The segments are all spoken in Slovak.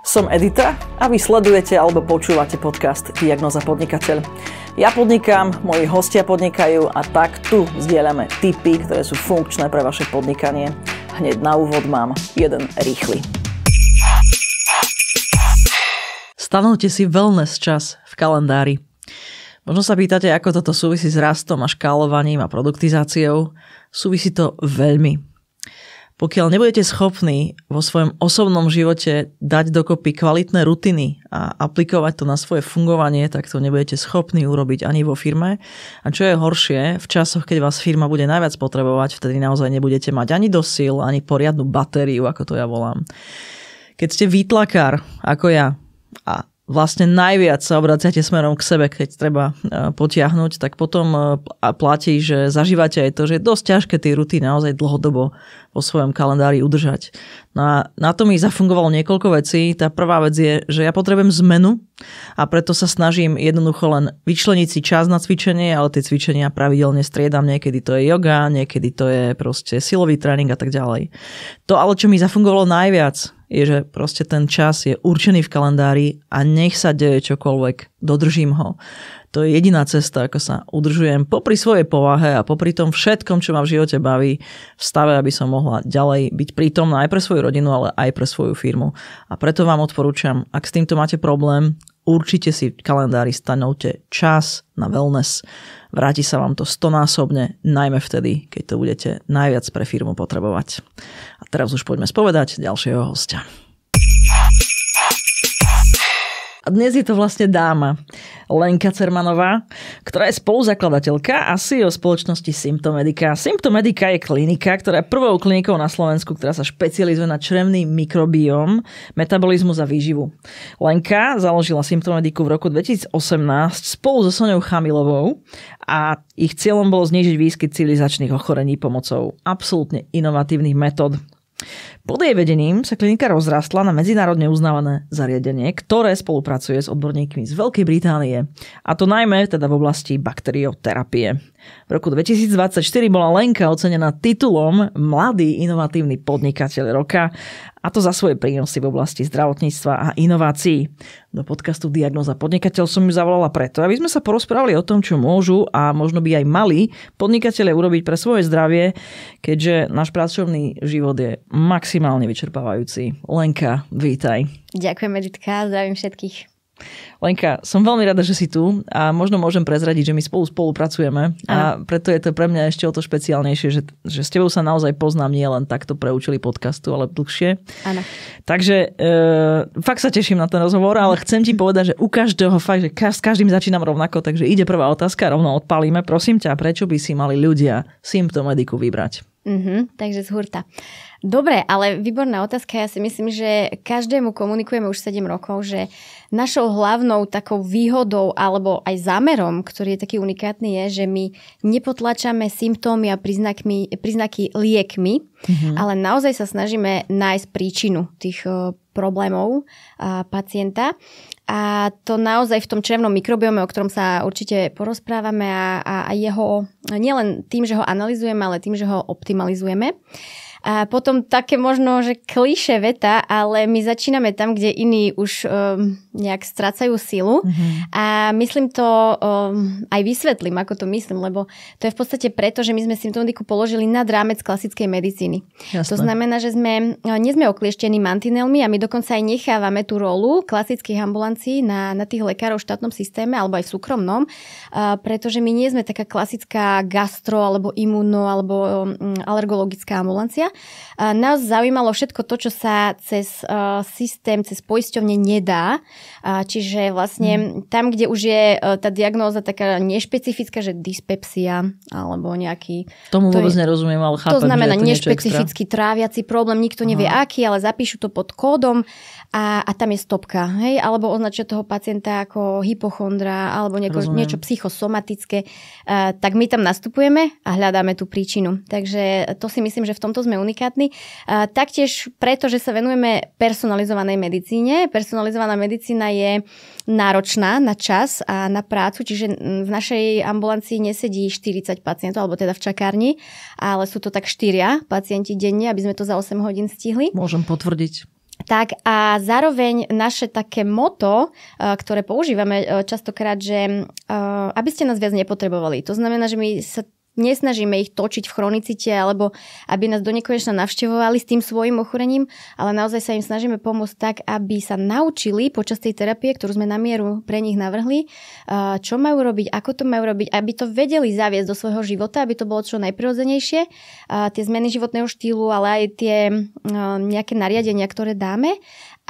Som Edita a vy sledujete alebo počúvate podcast Diagnóza podnikateľ. Ja podnikám, moji hostia podnikajú a tak tu zdieľame tipy, ktoré sú funkčné pre vaše podnikanie. Hneď na úvod mám jeden rýchly. Stanovte si wellness čas v kalendári. Možno sa pýtate, ako toto súvisí s rastom a škálovaním a produktizáciou. Súvisí to veľmi. Pokiaľ nebudete schopní vo svojom osobnom živote dať dokopy kvalitné rutiny a aplikovať to na svoje fungovanie, tak to nebudete schopní urobiť ani vo firme. A čo je horšie, v časoch, keď vás firma bude najviac potrebovať, vtedy naozaj nebudete mať ani do síl, ani poriadnu batériu, ako to ja volám. Keď ste výtlakár, ako ja, a vlastne najviac sa obraciate smerom k sebe, keď treba potiahnuť, tak potom platí, že zažívate aj to, že je dosť ťažké tie rutiny naozaj dlhodobo vo svojom kalendári udržať. No a na to mi zafungovalo niekoľko vecí. Tá prvá vec je, že ja potrebujem zmenu a preto sa snažím jednoducho len vyčleniť si čas na cvičenie, ale tie cvičenia pravidelne striedam. Niekedy to je yoga, niekedy to je proste silový tréning a tak ďalej. To ale, čo mi zafungovalo najviac, je, že proste ten čas je určený v kalendári a nech sa deje čokoľvek, dodržím ho. To je jediná cesta, ako sa udržujem popri svojej povahe a popri tom všetkom, čo ma v živote baví, v stave, aby som mohla ďalej byť prítomná aj pre svoju rodinu, ale aj pre svoju firmu. A preto vám odporúčam, ak s týmto máte problém, určite si v kalendári stanovte čas na wellness. Vráti sa vám to 100-násobne, najmä vtedy, keď to budete najviac pre firmu potrebovať. A teraz už poďme spovedať ďalšieho hostia. A dnes je to vlastne dáma, Lenka Cermanová, ktorá je spoluzakladateľka a CEO spoločnosti Symptomedica. Symptomedica je klinika, ktorá je prvou klinikou na Slovensku, ktorá sa špecializuje na črevný mikrobióm, metabolizmus a výživu. Lenka založila Symptomedicu v roku 2018 spolu so Soňou Chamilovou a ich cieľom bolo znížiť výskyt civilizačných ochorení pomocou absolútne inovatívnych metód. Pod jej vedením sa klinika rozrastla na medzinárodne uznávané zariadenie, ktoré spolupracuje s odborníkmi z Veľkej Británie, a to najmä teda v oblasti bakterioterapie. V roku 2024 bola Lenka ocenená titulom Mladý inovatívny podnikateľ roka, a to za svoje prínosy v oblasti zdravotníctva a inovácií. Do podcastu Diagnóza podnikateľ som ju zavolala preto, aby sme sa porozprávali o tom, čo môžu a možno by aj mali podnikatelia urobiť pre svoje zdravie, keďže náš pracovný život je maximálne vyčerpávajúci. Lenka, vítaj. Ďakujem, Editka, zdravím všetkých. Lenka, som veľmi rada, že si tu a možno môžem prezradiť, že my spolupracujeme a preto je to pre mňa ešte o to špeciálnejšie, že s tebou sa naozaj poznám nie len takto pre účely podcastu, ale dlhšie. Áno. Takže fakt sa teším na ten rozhovor, ale chcem ti povedať, že u každého fakt, že s každým začínam rovnako, takže ide prvá otázka, rovno odpálime. Prosím ťa, prečo by si mali ľudia Symptomedicu vybrať? Takže z hurta. Dobre, ale výborná otázka. Ja si myslím, že každému komunikujeme už 7 rokov, že našou hlavnou takou výhodou alebo aj zámerom, ktorý je taký unikátny, je, že my nepotlačame symptómy a príznaky liekmi, ale naozaj sa snažíme nájsť príčinu tých problémov pacienta. A to naozaj v tom črevnom mikrobiome, o ktorom sa určite porozprávame a jeho, nielen tým, že ho analyzujeme, ale tým, že ho optimalizujeme. A potom také možno, že klišé veta, ale my začíname tam, kde iní už nejak strácajú silu. A myslím to, aj vysvetlím, ako to myslím, lebo to je v podstate preto, že my sme Symptomedicu položili nad rámec klasickej medicíny. Jasné. To znamená, že nie sme okliešťení mantinelmi a my dokonca aj nechávame tú rolu klasických ambulancií na tých lekárov v štátnom systéme alebo aj v súkromnom, pretože my nie sme taká klasická gastro alebo imuno alebo alergologická ambulancia. Nás zaujímalo všetko to, čo sa cez systém, cez poisťovne nedá. Čiže vlastne tam, kde už je tá diagnóza taká nešpecifická, že dyspepsia alebo nejaký... Tomu vôbec nerozumiem, ale chápem, to znamená že je to nešpecifický tráviaci problém, nikto nevie aký, ale zapíšu to pod kódom a tam je stopka. Hej? Alebo označia toho pacienta ako hypochondra alebo niečo psychosomatické. Tak my tam nastupujeme a hľadáme tú príčinu. Takže to si myslím, že v tomto sme unikátni. Taktiež preto, že sa venujeme personalizovanej medicíne. Personalizovaná medicína je náročná na čas a na prácu, čiže v našej ambulancii nesedí 40 pacientov, alebo teda v čakárni, ale sú to tak 4 pacienti denne, aby sme to za 8 hodín stihli. Môžem potvrdiť. Tak a zároveň naše také moto, ktoré používame častokrát, že aby ste nás viac nepotrebovali. To znamená, že my sa nesnažíme ich točiť v chronicite alebo aby nás do nekonečna navštevovali s tým svojím ochorením, ale naozaj sa im snažíme pomôcť tak, aby sa naučili počas tej terapie, ktorú sme na mieru pre nich navrhli, čo majú robiť, ako to majú robiť, aby to vedeli zaviesť do svojho života, aby to bolo čo najprirodzenejšie. Tie zmeny životného štýlu, ale aj tie nejaké nariadenia, ktoré dáme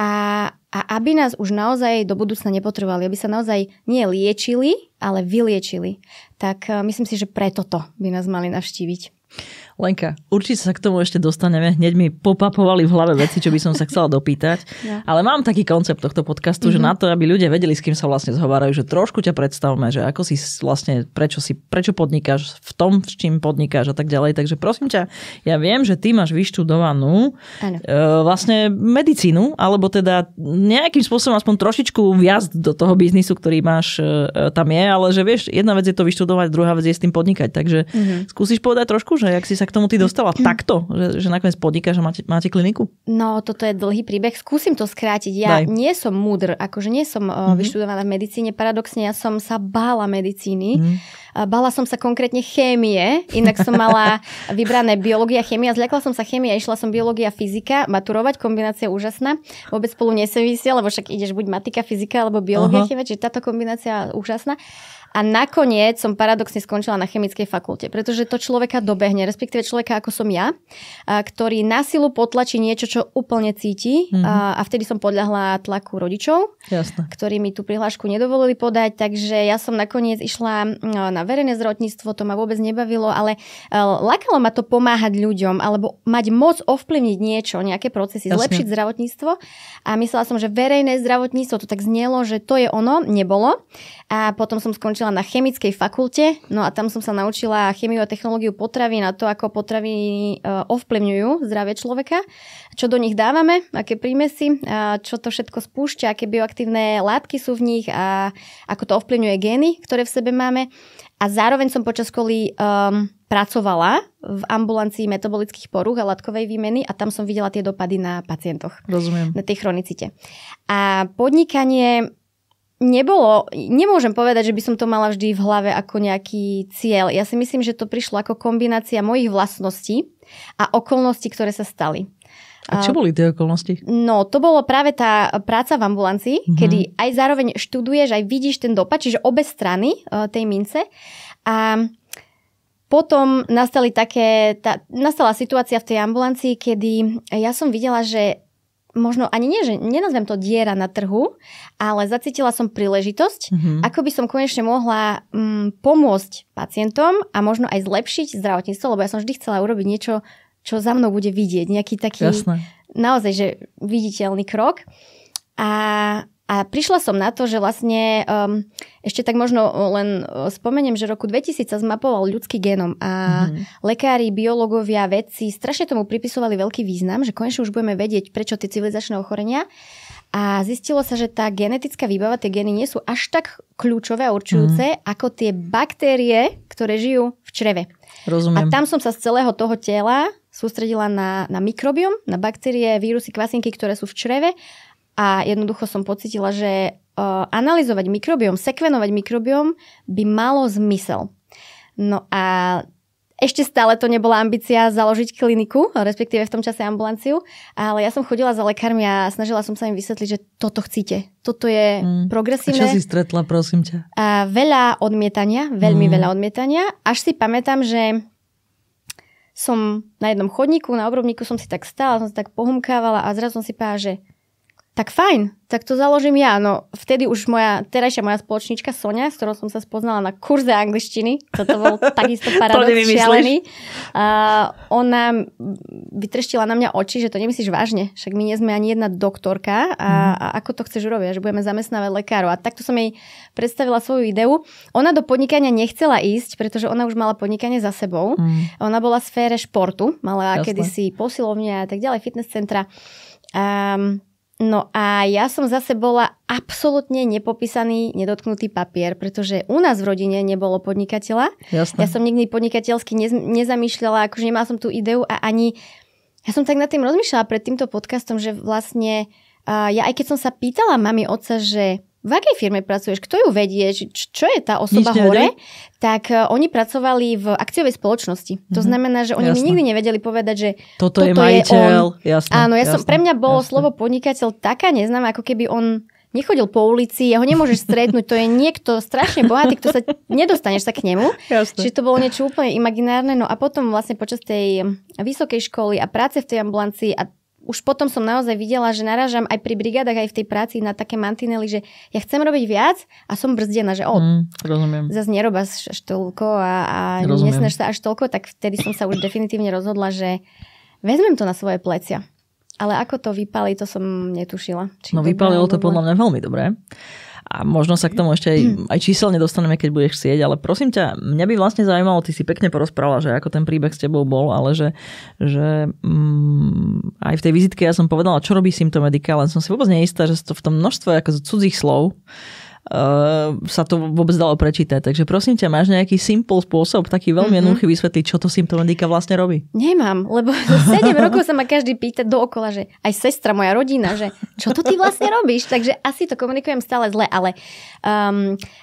a aby nás už naozaj do budúcna nepotrebovali, aby sa naozaj nie liečili, ale vyliečili. Tak myslím si, že preto to by nás mali navštíviť. Lenka, určite sa k tomu ešte dostaneme. Hneď mi popapovali v hlave veci, čo by som sa chcela dopýtať. Ja. Ale mám taký koncept tohto podcastu, že na to, aby ľudia vedeli, s kým sa vlastne zhovárajú, že trošku ťa predstavme, že ako si vlastne, prečo podnikáš v tom, s čím podnikáš a tak ďalej. Takže prosím ťa, ja viem, že ty máš vyštudovanú vlastne medicínu, alebo teda nejakým spôsobom aspoň trošičku vjazd do toho biznisu, ktorý máš tam je, ale že vieš, jedna vec je to vyštudovať, druhá vec je s tým podnikať. Takže skúsiš povedať trošku, že jak si sa k tomu ty dostala takto, že nakoniec podnikáš a máte kliniku? No, toto je dlhý príbeh. Skúsim to skrátiť. Ja nie som múdr, akože nie som vyštudovaná v medicíne. Paradoxne, ja som sa bála medicíny. Bála som sa konkrétne chémie. Inak som mala vybrané biológia, chémia. Zľakla som sa chémia, išla som biológia, fyzika. Maturovať, kombinácia úžasná. Vôbec spolu nesúvisia, lebo však ideš buď matika, fyzika, alebo biológia, chémia. Čiže táto kombinácia úžasná. A nakoniec som paradoxne skončila na chemickej fakulte, pretože to človeka dobehne, respektíve človeka ako som ja, ktorý na silu potlačí niečo, čo úplne cíti a vtedy som podľahla tlaku rodičov, ktorí mi tú prihlášku nedovolili podať, takže ja som nakoniec išla na verejné zdravotníctvo, to ma vôbec nebavilo, ale lákalo ma to pomáhať ľuďom alebo mať moc ovplyvniť niečo, nejaké procesy, zlepšiť zdravotníctvo a myslela som, že verejné zdravotníctvo, to tak znelo, že to je ono, nebolo. A potom som skončila na chemickej fakulte, no a tam som sa naučila chemiu a technológiu potravín a to, ako potraviny ovplyvňujú zdravie človeka, čo do nich dávame, aké prímesy, čo to všetko spúšťa, aké bioaktívne látky sú v nich a ako to ovplyvňuje gény, ktoré v sebe máme. A zároveň som počas školy pracovala v ambulancii metabolických porúch a látkovej výmeny a tam som videla tie dopady na pacientoch. Rozumiem. Na tej chronicite. A podnikanie nemôžem povedať, že by som to mala vždy v hlave ako nejaký cieľ. Ja si myslím, že to prišlo ako kombinácia mojich vlastností a okolností, ktoré sa stali. A čo boli tie okolnosti? No, to bolo práve tá práca v ambulancii, kedy aj zároveň študuješ, aj vidíš ten dopad, čiže obe strany tej mince. A potom nastala situácia v tej ambulancii, kedy ja som videla, že možno ani nie, že nenazvem to diera na trhu, ale zacítila som príležitosť, ako by som konečne mohla pomôcť pacientom a možno aj zlepšiť zdravotníctvo, lebo ja som vždy chcela urobiť niečo, čo za mnou bude vidieť. Nejaký taký naozaj, že viditeľný krok. A prišla som na to, že vlastne ešte tak možno len spomeniem, že v roku 2000 sa zmapoval ľudský génom a lekári, biológovia, vedci strašne tomu pripisovali veľký význam, že konečne už budeme vedieť, prečo tie civilizačné ochorenia. A zistilo sa, že tá genetická výbava, tie gény nie sú až tak kľúčové a určujúce, ako tie baktérie, ktoré žijú v čreve. Rozumiem. A tam som sa z celého toho tela sústredila na mikrobióm, na baktérie, vírusy, kvasinky, ktoré sú v čreve. A jednoducho som pocítila, že analyzovať mikrobióm, sekvenovať mikrobióm by malo zmysel. No a ešte stále to nebola ambícia založiť kliniku, respektíve v tom čase ambulanciu, ale ja som chodila za lekármi a snažila som sa im vysvetliť, že toto chcete. Toto je progresívne. A čo si stretla, prosím ťa? A veľa odmietania, veľmi veľa odmietania. Až si pamätám, že som na jednom chodníku, na obrubníku som si tak stála, som si tak pohumkávala a zrazu som si povedala, že tak fajn, tak to založím ja. No vtedy už terajšia moja spoločnička Sonia, s ktorou som sa spoznala na kurze angličtiny, toto bol takisto paradox šialený. Ona vytreštila na mňa oči, že to nemyslíš vážne, však my nie sme ani jedna doktorka a ako to chceš urobiť, že budeme zamestnávať lekárov. A takto som jej predstavila svoju ideu. Ona do podnikania nechcela ísť, pretože ona už mala podnikanie za sebou. Ona bola v sfére športu, mala kedysi posilovne a tak ďalej, fitness centra. No a ja som zase bola absolútne nepopísaný, nedotknutý papier, pretože u nás v rodine nebolo podnikateľa. Jasné. Ja som nikdy podnikateľsky nezamýšľala, akože nemala som tú ideu a ani Ja som tak nad tým rozmýšľala pred týmto podcastom, že vlastne ja aj keď som sa pýtala mami otca, že v akej firme pracuješ, kto ju vedie, čo je tá osoba hore, tak oni pracovali v akciovej spoločnosti. To znamená, že oni mi nikdy nevedeli povedať, že toto je majiteľ. Jasné, áno, pre mňa bolo slovo podnikateľ taká neznáma, ako keby on nechodil po ulici, ho nemôžeš stretnúť, to je niekto strašne bohatý, kto sa nedostaneš sa k nemu. Jasne. Čiže to bolo niečo úplne imaginárne. No a potom vlastne počas tej vysokej školy a práce v tej ambulancii a už potom som naozaj videla, že narážam aj pri brigádach, aj v tej práci na také mantinely, že ja chcem robiť viac a som brzdená, že zase nerob až toľko a nesnaž sa až toľko, tak vtedy som sa už definitívne rozhodla, že vezmem to na svoje plecia. Ale ako to vypálí, to som netušila. No vypálilo to podľa mňa veľmi dobre. A možno sa k tomu ešte aj číselne dostaneme, keď budeš chcieť, ale prosím ťa, mňa by vlastne zaujímalo, ty si pekne porozprávala, že ako ten príbeh s tebou bol, ale že aj v tej vizitke ja som povedala, čo robí Symptomedica, len som si vôbec neistá, že to v tom množstve ako cudzích slov sa to vôbec dalo prečítať. Takže prosím ťa, máš nejaký simple spôsob, taký veľmi jednoduchý vysvetliť, čo to Symptomedica vlastne robí? Nemám, lebo 7 rokov sa ma každý pýta dookola, že aj sestra, moja rodina, že čo to ty vlastne robíš? Takže asi to komunikujem stále zle, ale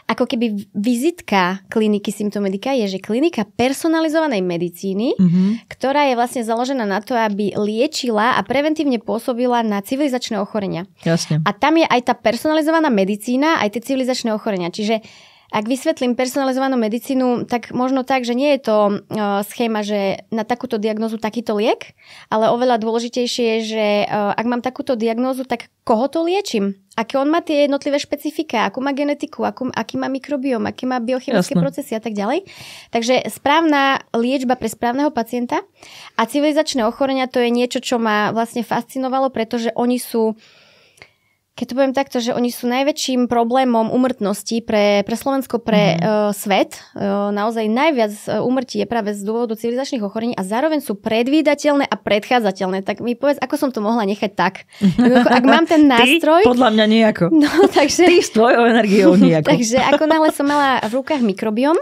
ako keby vizitka kliniky Symptomedica je, že klinika personalizovanej medicíny, ktorá je vlastne založená na to, aby liečila a preventívne pôsobila na civilizačné ochorenia. Jasne. A tam je aj tá personalizovaná medicína, aj tie civilizačné ochorenia. Čiže ak vysvetlím personalizovanú medicínu, tak možno tak, že nie je to schéma, že na takúto diagnózu takýto liek, ale oveľa dôležitejšie je, že ak mám takúto diagnózu, tak koho to liečím? Aké on má tie jednotlivé špecifika, akú má genetiku, aký má mikrobióm, aké má biochemické procesy a tak ďalej. Takže správna liečba pre správneho pacienta a civilizačné ochorenia to je niečo, čo ma vlastne fascinovalo, pretože oni sú, keď to poviem takto, že oni sú najväčším problémom úmrtnosti pre Slovensko, pre svet. Naozaj najviac úmrtí je práve z dôvodu civilizačných ochorení a zároveň sú predvídateľné a predchádzateľné. Tak mi povedz, ako som to mohla nechať tak. Ak mám ten nástroj... Ty? Podľa mňa nejako. No, takže... Ty s tvojou energiou nejako. Takže ako náhle som mala v rukách mikrobióm,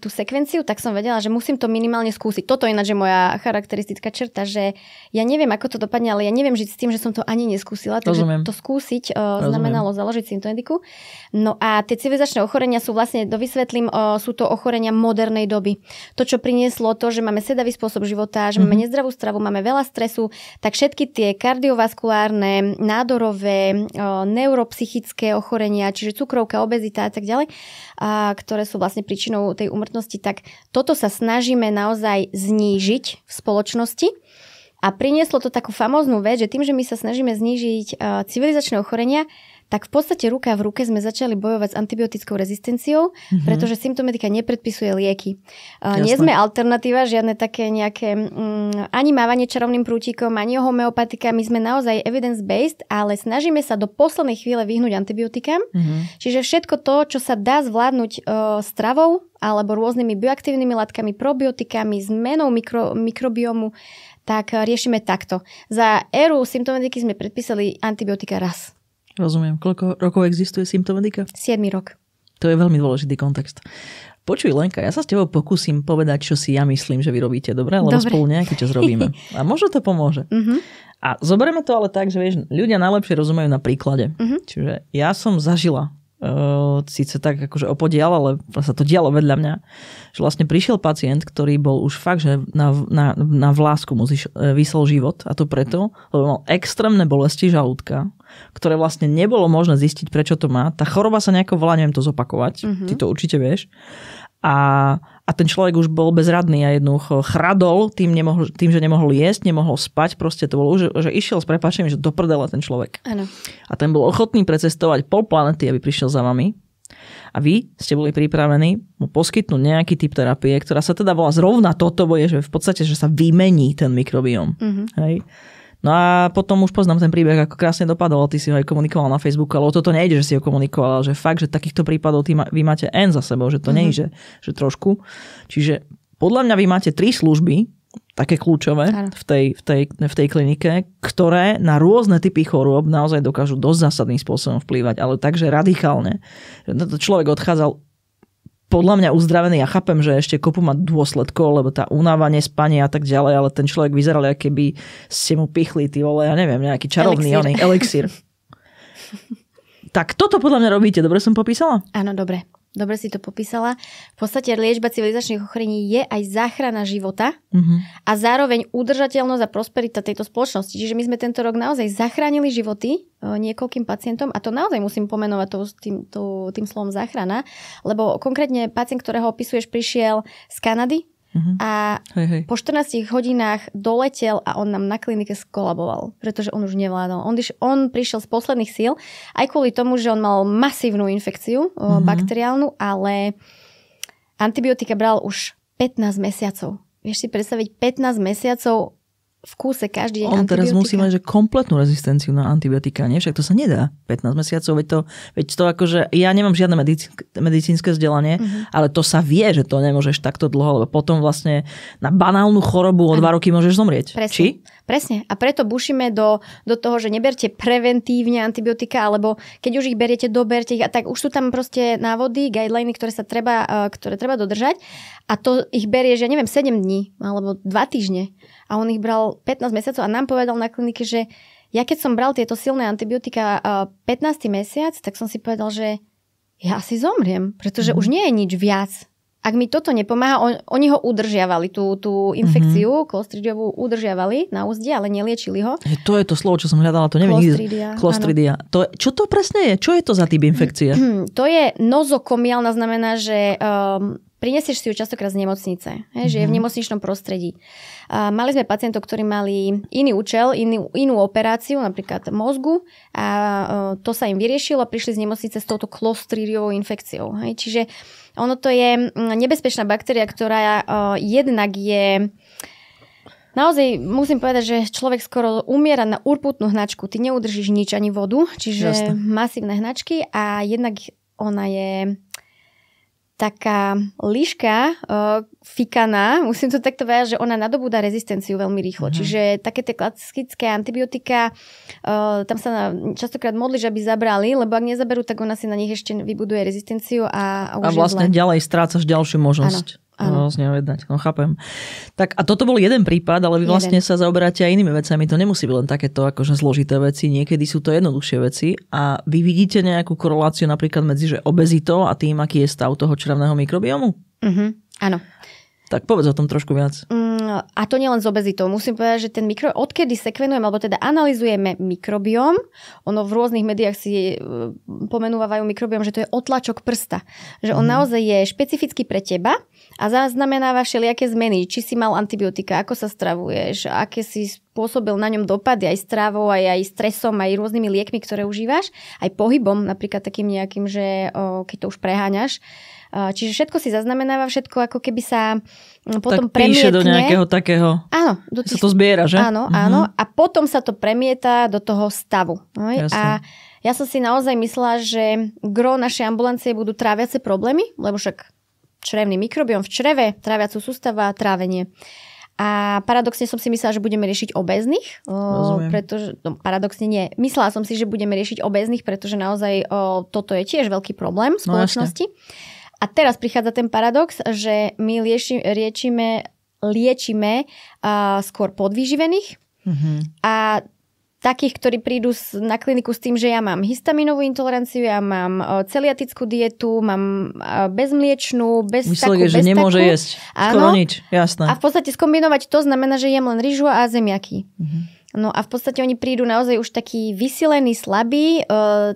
tú sekvenciu, tak som vedela, že musím to minimálne skúsiť. Toto je ináč že moja charakteristická črta, že ja neviem, ako to dopadne, ale ja neviem žiť s tým, že som to ani neskúsila. Takže to skúsiť znamenalo založiť Symptomediku. No a tie civilizačné ochorenia sú vlastne, dovysvetlím, sú to ochorenia modernej doby. To, čo prinieslo to, že máme sedavý spôsob života, že máme nezdravú stravu, máme veľa stresu, tak všetky tie kardiovaskulárne, nádorové, neuropsychické ochorenia, čiže cukrovka, obezita a tak ďalej, ktoré sú vlastne príčinou tej úmrtnosti, tak toto sa snažíme naozaj znížiť v spoločnosti. A prinieslo to takú famóznu vec, že tým, že my sa snažíme znížiť civilizačné ochorenia, tak v podstate ruka v ruke sme začali bojovať s antibiotickou rezistenciou, pretože Symptomedica nepredpisuje lieky. Nie sme alternatíva, žiadne také nejaké ani mávanie čarovným prútikom, ani homeopatika. My sme naozaj evidence-based, ale snažíme sa do poslednej chvíle vyhnúť antibiotikám. Čiže všetko to, čo sa dá zvládnuť stravou alebo rôznymi bioaktívnymi látkami, probiotikami, zmenou mikrobiomu, tak riešime takto. Za éru Symptomediky sme predpísali antibiotika raz. Rozumiem. Koľko rokov existuje Symptomedica? 7 rok. To je veľmi dôležitý kontext. Počuj, Lenka, ja sa s tebou pokúsim povedať, čo si ja myslím, že vy robíte. Dobre? Lebo spolu nejaký čas robíme. A možno to pomôže. A zoberieme to ale tak, že vieš, ľudia najlepšie rozumejú na príklade. Čiže ja som zažila síce tak akože opodial, ale sa to dialo vedľa mňa, že vlastne prišiel pacient, ktorý bol už fakt, že na vlásku mu vysel život, a to preto, lebo mal extrémne bolesti žalúdka, ktoré vlastne nebolo možné zistiť, prečo to má. Tá choroba sa nejako volá, neviem to zopakovať, ty to určite vieš. A ten človek už bol bezradný a jednoducho chradol tým, že nemohol jesť, nemohol spať, proste to bolo už, že išiel s prepáčením, že do prdele ten človek. Ano. A ten bol ochotný precestovať pol planety, aby prišiel za vami. A vy ste boli pripravení mu poskytnúť nejaký typ terapie, ktorá sa teda volá zrovna toto, bo je, že v podstate, že sa vymení ten mikrobióm. Hej. No a potom už poznám ten príbeh, ako krásne dopadol, ty si ho aj komunikoval na Facebooku, ale o toto nejde, že si ho komunikoval, že fakt, že takých prípadov vy máte N za sebou, že to nie je, že trošku. Čiže podľa mňa vy máte 3 služby, také kľúčové v tej klinike, ktoré na rôzne typy chorôb naozaj dokážu dosť zásadným spôsobom vplývať, ale takže radikálne. Človek odchádzal podľa mňa uzdravený. Ja chápem, že ešte kopu má dôsledkov, lebo tá únava, nespanie a tak ďalej, ale ten človek vyzeral, ako keby ste mu pichli, ty vole, ja neviem, nejaký čarovný elixír. Tak toto podľa mňa robíte. Dobre som popísala? Áno, dobre. Dobre si to popísala. V podstate liečba civilizačných ochorení je aj záchrana života a zároveň udržateľnosť a prosperita tejto spoločnosti. Čiže my sme tento rok naozaj zachránili životy niekoľkým pacientom a to naozaj musím pomenovať tým slovom záchrana, lebo konkrétne pacient, ktorého opisuješ, prišiel z Kanady a po 14 hodinách doletel a on nám na klinike skolaboval, pretože on už nevládal. On prišiel z posledných síl, aj kvôli tomu, že on mal masívnu infekciu bakteriálnu, ale antibiotika bral už 15 mesiacov. Vieš si predstaviť 15 mesiacov v kúse každý deň on antibiotika. Teraz musí mať že kompletnú rezistenciu na antibiotika, nie? Však to sa nedá. 15 mesiacov, veď to akože, ja nemám žiadne medicínske vzdelanie, ale to sa vie, že to nemôžeš takto dlho, lebo potom vlastne na banálnu chorobu o 2 roky môžeš zomrieť. Presne. Či? Presne. A preto bušíme do toho, že neberte preventívne antibiotika, alebo keď už ich beriete, doberte ich. A tak už sú tam proste návody, guideliny, ktoré treba dodržať. A to ich berie, že neviem, 7 dní alebo 2 týždne. A on ich bral 15 mesiacov a nám povedal na klinike, že ja keď som bral tieto silné antibiotika 15. mesiac, tak som si povedal, že ja asi zomriem, pretože už nie je nič viac. Ak mi toto nepomáha, oni ho udržiavali, tú infekciu klostridiovú udržiavali na úzde, ale neliečili ho. To je to slovo, čo som hľadala, to neviem. Klostridia. Čo to presne je? Čo je to za typ infekcie? To je nozokomiálna, znamená, že prinesieš si ju častokrát z nemocnice, že je v nemocničnom prostredí. Mali sme pacientov, ktorí mali iný účel, inú operáciu, napríklad mozgu a to sa im vyriešilo a prišli z nemocnice s touto klostridiovou infekciou. Čiže ono to je nebezpečná baktéria, ktorá jednak je... Naozaj musím povedať, že človek skoro umiera na urputnú hnačku. Ty neudržíš nič, ani vodu, čiže masívne hnačky a jednak ona je taká líška fikaná, musím to takto povedať, že ona nadobúda rezistenciu veľmi rýchlo. Čiže také tie klasické antibiotika, tam sa častokrát modlíš, aby zabrali, lebo ak nezaberú, tak ona si na nich ešte vybuduje rezistenciu a už vlastne ďalej strácaš ďalšiu možnosť. Chápem. Tak a toto bol jeden prípad, ale vy vlastne sa zaoberáte aj inými vecami. To nemusí byť len takéto akože zložité veci. Niekedy sú to jednoduchšie veci. A vy vidíte nejakú koreláciu napríklad medzi že obezitou a tým, aký je stav toho črevného mikrobiomu? Áno. Tak povedz o tom trošku viac. A to nielen s obezitou. Musím povedať, že ten odkedy sekvenujeme, alebo teda analyzujeme mikrobióm, ono v rôznych médiách si pomenúvajú mikrobióm, že to je otlačok prsta. Že on naozaj je špecifický pre teba a zaznamenáva všelijaké zmeny. Či si mal antibiotika, ako sa stravuješ, aké si spôsobil na ňom dopady aj stravou, aj stresom, aj rôznymi liekmi, ktoré užívaš, aj pohybom, napríklad takým nejakým, že keď to už preháňaš. Čiže všetko si zaznamenáva, všetko ako keby sa potom tak píše do nejakého takého... Áno. Sa to zbiera, že? Áno. A potom sa to premieta do toho stavu. A ja som si naozaj myslela, že gro našej ambulancie budú tráviace problémy, lebo však črevný mikrobióm v čreve, tráviacu sústava a trávenie. A paradoxne som si myslela, že budeme riešiť obéznych. Pretože, paradoxne nie. Myslela som si, že budeme riešiť obéznych, pretože naozaj toto je tiež veľký problém v spoločnosti. A teraz prichádza ten paradox, že my liečíme skôr podvyživených a takých, ktorí prídu na kliniku s tým, že ja mám histaminovú intoleranciu, ja mám celiatickú dietu, mám bezmliečnú, bez takú, že nemôže jesť skoro nič, jasné. A v podstate skombinovať to znamená, že jem len ryžu a zemiaky. No a v podstate oni prídu naozaj už takí vysilení, slabí,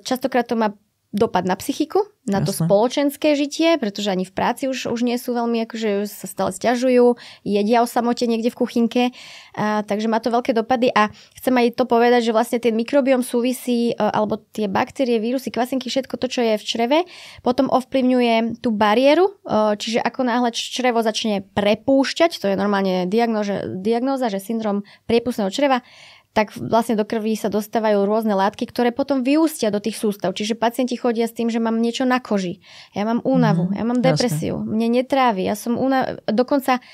častokrát to má dopad na psychiku, na to spoločenské žitie, pretože ani v práci už nie sú veľmi, akože sa stále sťažujú, jedia o samote niekde v kuchynke, takže má to veľké dopady a chcem aj to povedať, že vlastne ten mikrobióm súvisí, alebo tie baktérie, vírusy, kvasinky, všetko to, čo je v čreve, potom ovplyvňuje tú bariéru, čiže ako náhle črevo začne prepúšťať, to je normálne diagnóza, že syndrom priepustného čreva, tak vlastne do krvi sa dostávajú rôzne látky, ktoré potom vyústia do tých sústav. Čiže pacienti chodia s tým, že mám niečo na koži. Ja mám únavu, ja mám depresiu, mne netrávi, ja som dokonca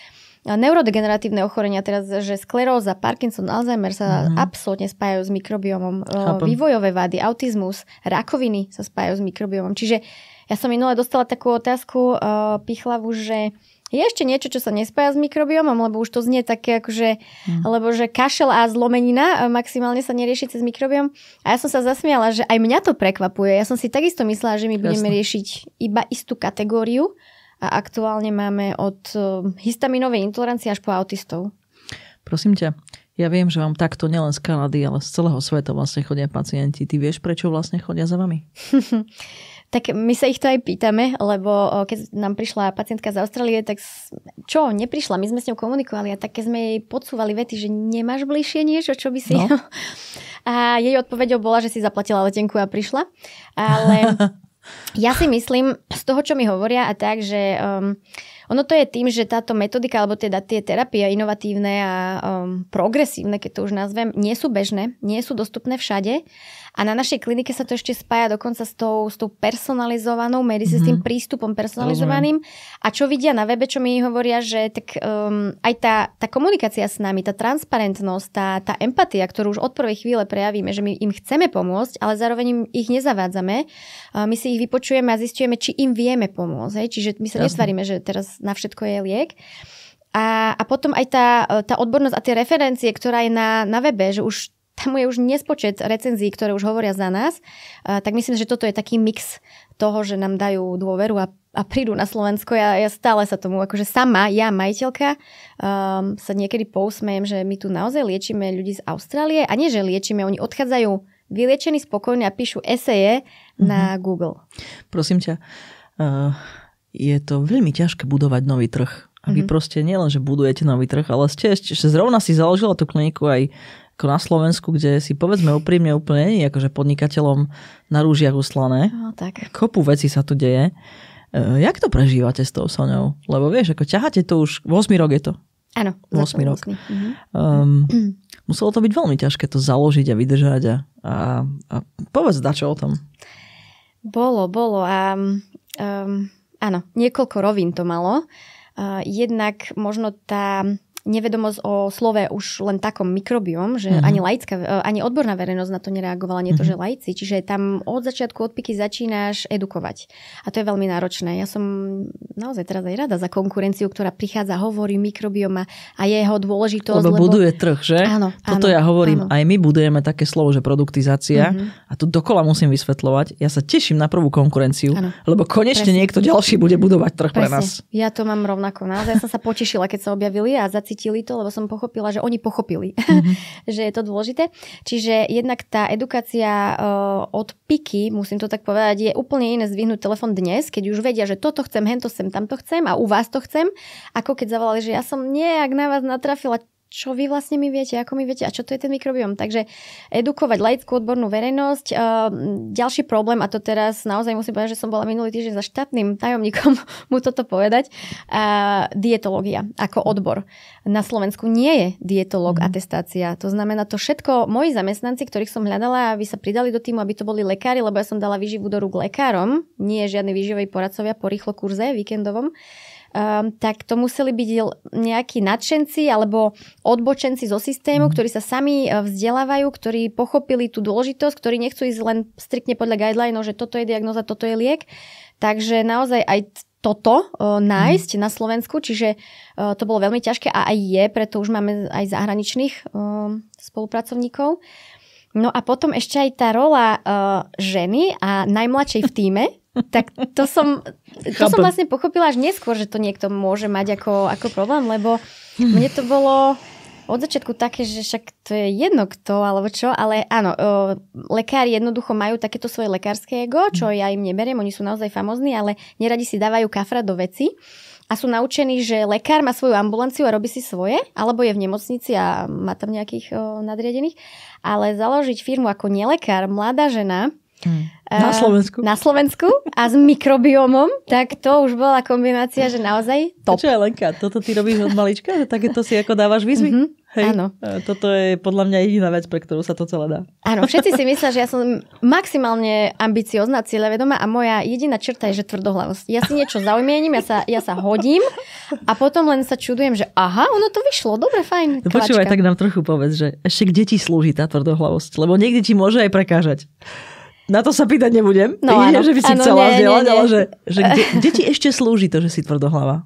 neurodegeneratívne ochorenia, teraz, že skleróza, Parkinson, Alzheimer sa absolútne spájajú s mikrobiomom. Vývojové vady, autizmus, rakoviny sa spájajú s mikrobiomom. Čiže ja som minule dostala takú otázku pichlavú, že je ešte niečo, čo sa nespája s mikrobiomom, lebo už to znie také akože, lebo že kašel a zlomenina maximálne sa nerieši cez mikrobiom. A ja som sa zasmiala, že aj mňa to prekvapuje. Ja som si takisto myslela, že my budeme riešiť iba istú kategóriu a aktuálne máme od histaminovej intolerancie až po autistov. Prosím ťa, ja viem, že vám takto nielen z Kanady, ale z celého sveta vlastne chodia pacienti. Ty vieš, prečo vlastne chodia za vami? Tak my sa ich to aj pýtame, lebo keď nám prišla pacientka z Austrálie, tak čo, neprišla, my sme s ňou komunikovali a tak keď sme jej podsúvali vety, že nemáš bližšie niečo, čo by si... No. A jej odpoveďou bola, že si zaplatila letenku a prišla. Ale ja si myslím, z toho, čo mi hovoria a tak, že ono to je tým, že táto metodika, alebo teda tie terapie inovatívne a progresívne, keď to už nazvem, nie sú bežné, nie sú dostupné všade. A na našej klinike sa to ešte spája dokonca s tou personalizovanou medicínou, s tým prístupom personalizovaným. A čo vidia na webe, čo mi hovoria, že tak aj tá komunikácia s nami, tá transparentnosť, tá empatia, ktorú už od prvej chvíle prejavíme, že my im chceme pomôcť, ale zároveň ich nezavádzame. My si ich vypočujeme a zistujeme, či im vieme pomôcť. Hej? Čiže my sa nestvárime, že teraz na všetko je liek. A potom aj tá odbornosť a tie referencie, ktorá je na webe, že už tam je už nespočet recenzií, ktoré už hovoria za nás, tak myslím, že toto je taký mix toho, že nám dajú dôveru a prídu na Slovensko. Ja stále sa tomu, akože sama, ja majiteľka, sa niekedy pousmejem, že my tu naozaj liečíme ľudí z Austrálie a nie, že liečíme, oni odchádzajú vyliečení spokojne a píšu eseje na Google. Prosím ťa, je to veľmi ťažké budovať nový trh. A vy proste nielen, že budujete nový trh, ale ste ešte zrovna si založila tú kliniku aj ako na Slovensku, kde si povedzme úprimne úplne nie je akože podnikateľom na rúžiach uslané. No, tak. Kopu vecí sa tu deje. Jak to prežívate s tou Soňou? Lebo vieš, ako ťaháte to už, 8 rok je to? Áno. 8 rok. Muselo to byť veľmi ťažké to založiť a vydržať a povedz dačo o tom. Bolo a áno, niekoľko rovín to malo. Jednak možno tá nevedomosť o slove už len takom mikrobiom, že ani odborná verejnosť na to nereagovala, nie to, že laici. Čiže tam od začiatku, od piky začínaš edukovať. A to je veľmi náročné. Ja som naozaj teraz aj rada za konkurenciu, ktorá prichádza, hovorí mikrobiom a jeho dôležitosť. Lebo buduje trh, že? Áno. Toto ja hovorím, aj my budujeme také slovo, že produktizácia a tu dokola musím vysvetľovať. Ja sa teším na prvú konkurenciu, lebo konečne niekto ďalší bude budovať trh pre nás. Ja to mám rovnako. Naozaj som sa potešila, keď sa objavili a cítili to, lebo som pochopila, že oni pochopili, že je to dôležité. Čiže jednak tá edukácia od piky, musím to tak povedať, je úplne iné zdvihnúť telefón dnes, keď už vedia, že toto chcem, hento chcem, tamto chcem a u vás to chcem, ako keď zavolali, že ja som nejak na vás natrafila, čo vy vlastne mi viete, ako mi viete a čo to je ten mikrobióm. Takže edukovať laickú odbornú verejnosť. Ďalší problém, a to teraz naozaj musím povedať, že som bola minulý týždeň za štátnym tajomníkom mu toto povedať, dietológia ako odbor. Na Slovensku nie je dietológ atestácia. To znamená, to všetko moji zamestnanci, ktorých som hľadala, aby sa pridali do týmu, aby to boli lekári, lebo ja som dala výživu do rúk lekárom, nie žiadni výživoví poradcovia po rýchlo kurze víkendovom. Tak to museli byť nejakí nadšenci alebo odbočenci zo systému, ktorí sa sami vzdelávajú, ktorí pochopili tú dôležitosť, ktorí nechcú ísť len striktne podľa guidelinov, že toto je diagnóza, toto je liek. Takže naozaj aj toto nájsť na Slovensku, čiže to bolo veľmi ťažké a aj je, preto už máme aj zahraničných spolupracovníkov. No a potom ešte aj tá rola ženy a najmladšej v tíme, tak to som vlastne pochopila až neskôr, že to niekto môže mať ako problém, lebo mne to bolo od začiatku také, že však to je jedno kto, alebo čo, ale áno, lekári jednoducho majú takéto svoje lekárske ego, čo ja im neberiem, oni sú naozaj famózni, ale neradi si dávajú kafra do veci a sú naučení, že lekár má svoju ambulanciu a robí si svoje, alebo je v nemocnici a má tam nejakých nadriadených, ale založiť firmu ako nelekár, mladá žena, Na Slovensku. Na Slovensku a s mikrobiomom, tak to už bola kombinácia, že naozaj top. Čo je, Lenka, toto ty robíš od malička? Že takéto si ako dávaš výzvy? Hej, áno. Toto je podľa mňa jediná vec, pre ktorú sa to celé dá. Áno, všetci si myslia, že ja som maximálne ambiciozná, cieľavedomá a moja jediná črta je, že tvrdohlavosť. Ja si niečo zaujmiením, ja sa hodím a potom len sa čudujem, že aha, ono to vyšlo, dobre, fajn. No počúvaj, tak nám trochu povedz, že ešte kde ti slúži tá tvrdohlavosť? Lebo niekde ti môže aj prekážať. Na to sa pýtať nebudem. No, áno, že by si chcela zdieľať, ale že kde ti ešte slúži to, že si tvrdohlava?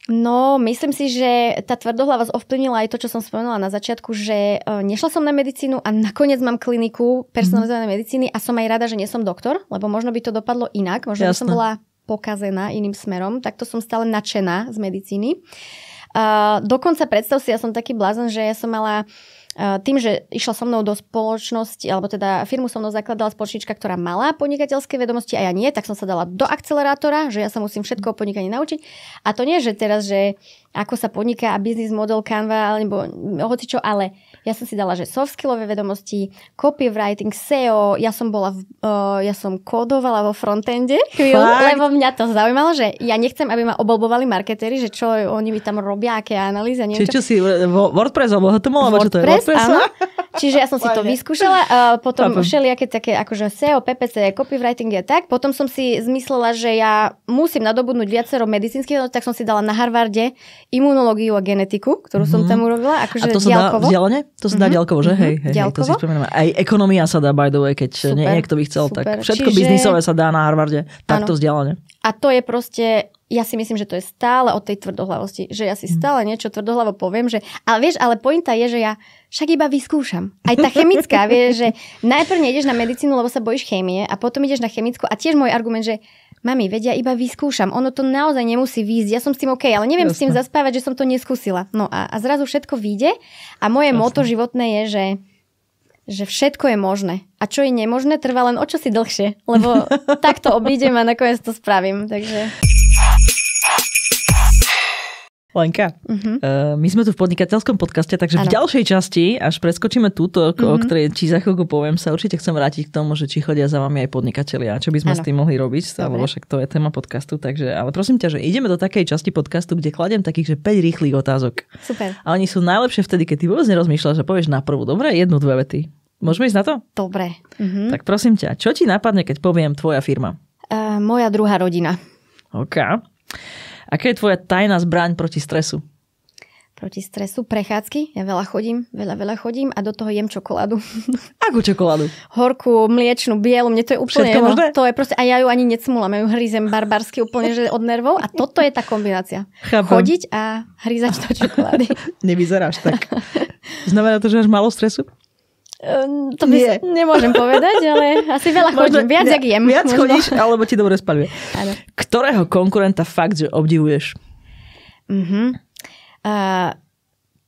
No, myslím si, že tá tvrdohlavosť ovplyvnila aj to, čo som spomenula na začiatku, že nešla som na medicínu a nakoniec mám kliniku personalizovanej medicíny a som aj rada, že nie som doktor, lebo možno by to dopadlo inak, možno by som bola pokazená iným smerom, takto som stále nadšená z medicíny. Dokonca predstav si, ja som taký blázon, že ja som mala tým, že išla so mnou do spoločnosti, alebo teda firmu so mnou zakladala spoločnička, ktorá mala podnikateľské vedomosti a ja nie, tak som sa dala do akcelerátora, že ja sa musím všetko o podnikaní naučiť. A to nie, že teraz, že ako sa podniká a business model Canva, alebo hocičo, ale ja som si dala, že soft skillové vedomosti, copywriting, SEO, ja som kódovala vo frontende, lebo mňa to zaujímalo, že ja nechcem, aby ma oblbovali marketéri, že čo oni mi tam robia, aké analýzy. Čiže čo si, WordPress alebo HTML, alebo čo to je? WordPress, áno. Čiže ja som si to vyskúšala, potom všelijaké také akože SEO, PPC, copywriting je tak, potom som si zmyslela, že ja musím nadobudnúť viacero medicínskych, tak som si dala na Harvarde imunológiu a genetiku, ktorú som tam urobila, akože diaľkovo. A to sa dá vzdialene? To sa dá diaľkovo, že? Hej, to si spomíname. Aj ekonomia sa dá, by the way, keď niekto by chcel, tak všetko biznisové sa dá na Harvarde, takto vzdialene. A to je proste, ja si myslím, že to je stále o tej tvrdohlavosti, že ja si stále niečo tvrdohlavo poviem, že, ale pointa je, že ja však iba vyskúšam. Aj tá chemická, vieš, že najprv nejdeš na medicínu, lebo sa bojíš chémie a potom ideš na chemickú a tiež môj argument, že mami, vedia, iba vyskúšam. Ono to naozaj nemusí výjsť. Ja som s tým OK, ale neviem s tým zaspávať, že som to neskúsila. No a zrazu všetko vyjde a moje motto životné je, že všetko je možné. A čo je nemožné, trvá len o čosi dlhšie. Lebo takto obídem a nakoniec to spravím. Takže... Lenka, my sme tu v podnikateľskom podcaste, takže v ďalšej časti, až preskočíme túto, o ktorej ti za chvíľku poviem, sa určite chcem vrátiť k tomu, že či chodia za vami aj podnikatelia, čo by sme s tým mohli robiť, lebo však to je téma podcastu, takže, ale prosím ťa, že ideme do takej časti podcastu, kde kladiem takých, že 5 rýchlych otázok. Super. A oni sú najlepšie vtedy, keď ty vôbec nerozmýšľaš, že povieš na prvú, dobre, 1-2 vety. Môžeme ísť na to? Dobre. Tak prosím ťa, čo ti napadne, keď poviem tvoja firma? Moja druhá rodina. OK. Aká je tvoja tajná zbraň proti stresu? Proti stresu? Prechádzky. Ja veľa chodím a do toho jem čokoládu. Akú čokoládu? Horkú, mliečnú, bielu. Mne to je úplne... Všetko možné? To je proste... A ja ju ani necmúlam. Ja ju hryzem barbarsky úplne že od nervov. A toto je tá kombinácia. Chápem. Chodiť a hryzať do čokolády. Nevyzeráš tak. Znamená to, že máš málo stresu? To by nemôžem povedať, ale asi veľa chodím. Viac, jak jem. Viac chodíš, alebo ti dobre spaľuje. Áno. Ktorého konkurenta fakt, že obdivuješ?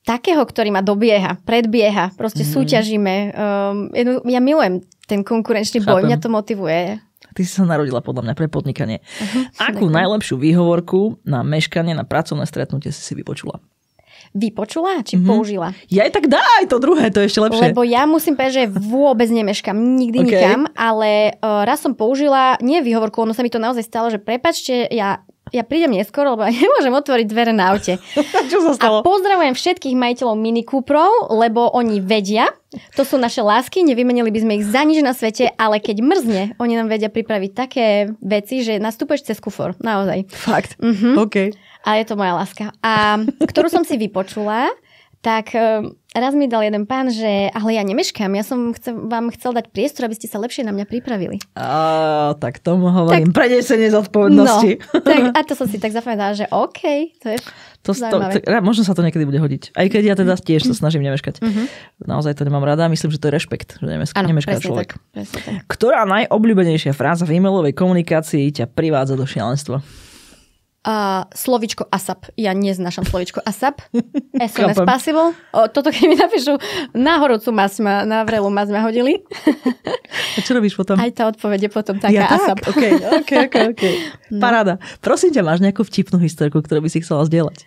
Takého, ktorý ma dobieha, predbieha. Proste súťažíme. Ja milujem ten konkurenčný boj. Mňa to motivuje. Ty si sa narodila podľa mňa pre podnikanie. Akú najlepšiu výhovorku na meškanie, na pracovné stretnutie si vypočula? Vypočula? Či použila? Ja aj tak daj to druhé, to je ešte lepšie. Lebo ja musím povedať, že vôbec nemeškam nikdy nikam, ale raz som použila, nie výhovorku, ono sa mi to naozaj stalo, že prepáčte, ja prídem neskoro, lebo ja nemôžem otvoriť dvere na aute. Čo sa stalo? A pozdravujem všetkých majiteľov Mini Cooperov, lebo oni vedia, to sú naše lásky, nevymenili by sme ich za nič na svete, ale keď mrzne, oni nám vedia pripraviť také veci, že nastúpeš cez kufor, naozaj. Fakt? OK. A je to moja láska. A ktorú som si vypočula, tak raz mi dal jeden pán, že ale ja nemeškám, ja som vám chcel dať priestor, aby ste sa lepšie na mňa pripravili. Tak tomu hovorím, prenesenie zodpovednosti. No, tak, a to som si tak zapamätala, že OK, to je zaujímavé. Možno sa to niekedy bude hodiť. Aj keď ja teda tiež sa snažím nemeškať. Naozaj to nemám rada, myslím, že to je rešpekt, že nemešká človek. Tak. Ktorá najobľúbenejšia fráza v e-mailovej komunikácii ťa privádza do šialenstva? Slovičko ASAP. Ja neznášam slovičko ASAP. As soon as possible. Toto keď mi napíšu na horúcu masť na vrelú masť ma hodili. A čo robíš potom? Aj tá odpoveď je potom taká ASAP. OK. No. Paráda. Prosím ťa, máš nejakú vtipnú historku, ktorú by si chcela zdieľať?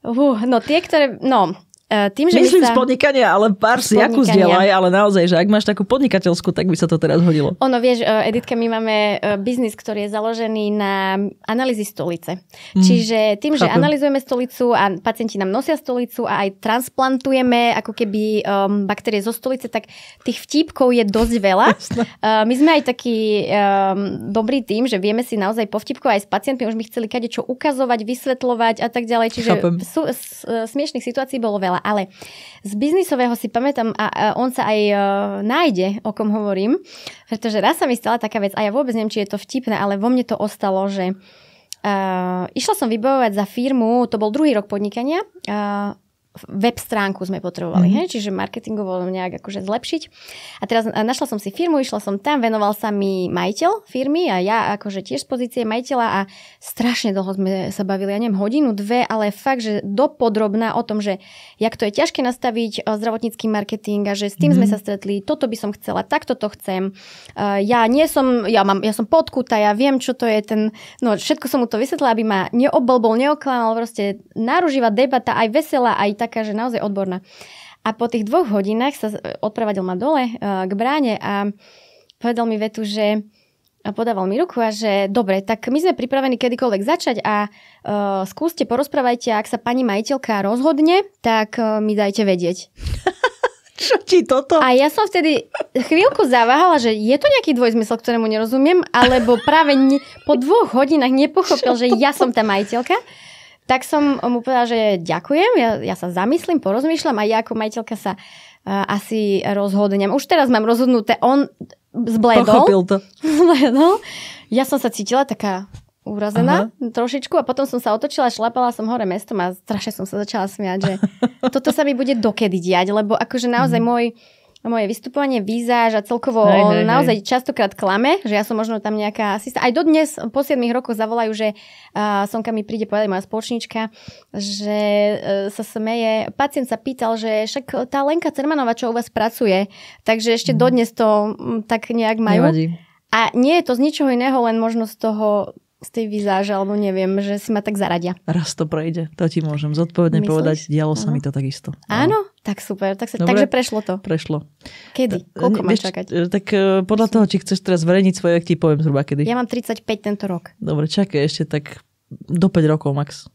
No tie, ktoré... No, tým, že myslím z podnikania, ale pár si jakú zdieľaj, ale naozaj, že ak máš takú podnikateľskú, tak by sa to teraz hodilo. Ono, vieš, Editka, my máme biznis, ktorý je založený na analýzy stolice. Čiže tým, že analyzujeme stolicu a pacienti nám nosia stolicu a aj transplantujeme ako keby baktérie zo stolice, tak tých vtípkov je dosť veľa. My sme aj taký dobrý tým, že vieme si naozaj povtipkovať aj s pacientmi, už my chceli kadečo ukazovať, vysvetľovať a tak ďalej. Čiže smiešných situácií bolo veľa. Ale z biznisového si pamätám, a on sa aj nájde, o kom hovorím, pretože raz sa mi stala taká vec, a ja vôbec neviem, či je to vtipné, ale vo mne to ostalo, že išla som vybavovať za firmu, to bol 2. rok podnikania, web stránku sme potrebovali, čiže marketingovo nejak akože zlepšiť. A teraz našla som si firmu, išla som tam, venoval sa mi majiteľ firmy a ja akože tiež z pozície majiteľa a strašne dlho sme sa bavili, ja neviem, 1-2, ale fakt, že dopodrobná o tom, že jak to je ťažké nastaviť zdravotnícky marketing a že s tým sme sa stretli, toto by som chcela, takto to chcem. Ja som podkutá, ja viem, čo to je no všetko som mu to vysvetlila, aby ma neoblbol, neoklamal, proste náruživá debata, aj veselá, aj taká, že naozaj odborná. A po tých 2 hodinách sa odprevadil ma dole k bráne a povedal mi vetu, že podával mi ruku a že dobre, tak my sme pripravení kedykoľvek začať a skúste, porozprávajte, ak sa pani majiteľka rozhodne, tak mi dajte vedieť. Čo ti toto? A ja som vtedy chvíľku zaváhala, že je to nejaký dvojzmysel, ktorému nerozumiem, alebo práve po 2 hodinách nepochopil, že ja som tá majiteľka. Tak som mu povedala, že ďakujem, ja sa zamyslím, porozmýšľam a ja ako majiteľka sa asi rozhodnem. Už teraz mám rozhodnuté, on zbledol. Pochopil to. Zbledol. Ja som sa cítila taká urazená trošičku a potom som sa otočila, šlapala som hore mestom a strašne som sa začala smiať, že toto sa mi bude dokedy diať, lebo akože naozaj moje vystupovanie, výzáž a celkovo naozaj častokrát klame, že ja som možno tam nejaká asistenta. Aj dodnes po 7 rokoch zavolajú, že Sonka mi príde povedať, moja spoločníčka, že sa smeje. Pacient sa pýtal, že však tá Lenka Cermanová, čo u vás pracuje, takže ešte dodnes to tak nejak majú. Nevadí. A nie je to z ničoho iného, len možno z tej vizáže, alebo neviem, že si ma tak zaradia. Raz to prejde, to ti môžem zodpovedne povedať. Dialo sa mi to takisto. Áno, tak super. Takže prešlo to. Prešlo. Kedy? Koľko máš čakať? Tak podľa toho, či chceš teraz zverejniť svoje, ti poviem zhruba kedy. Ja mám 35 tento rok. Dobre, čakaj ešte tak do 5 rokov max.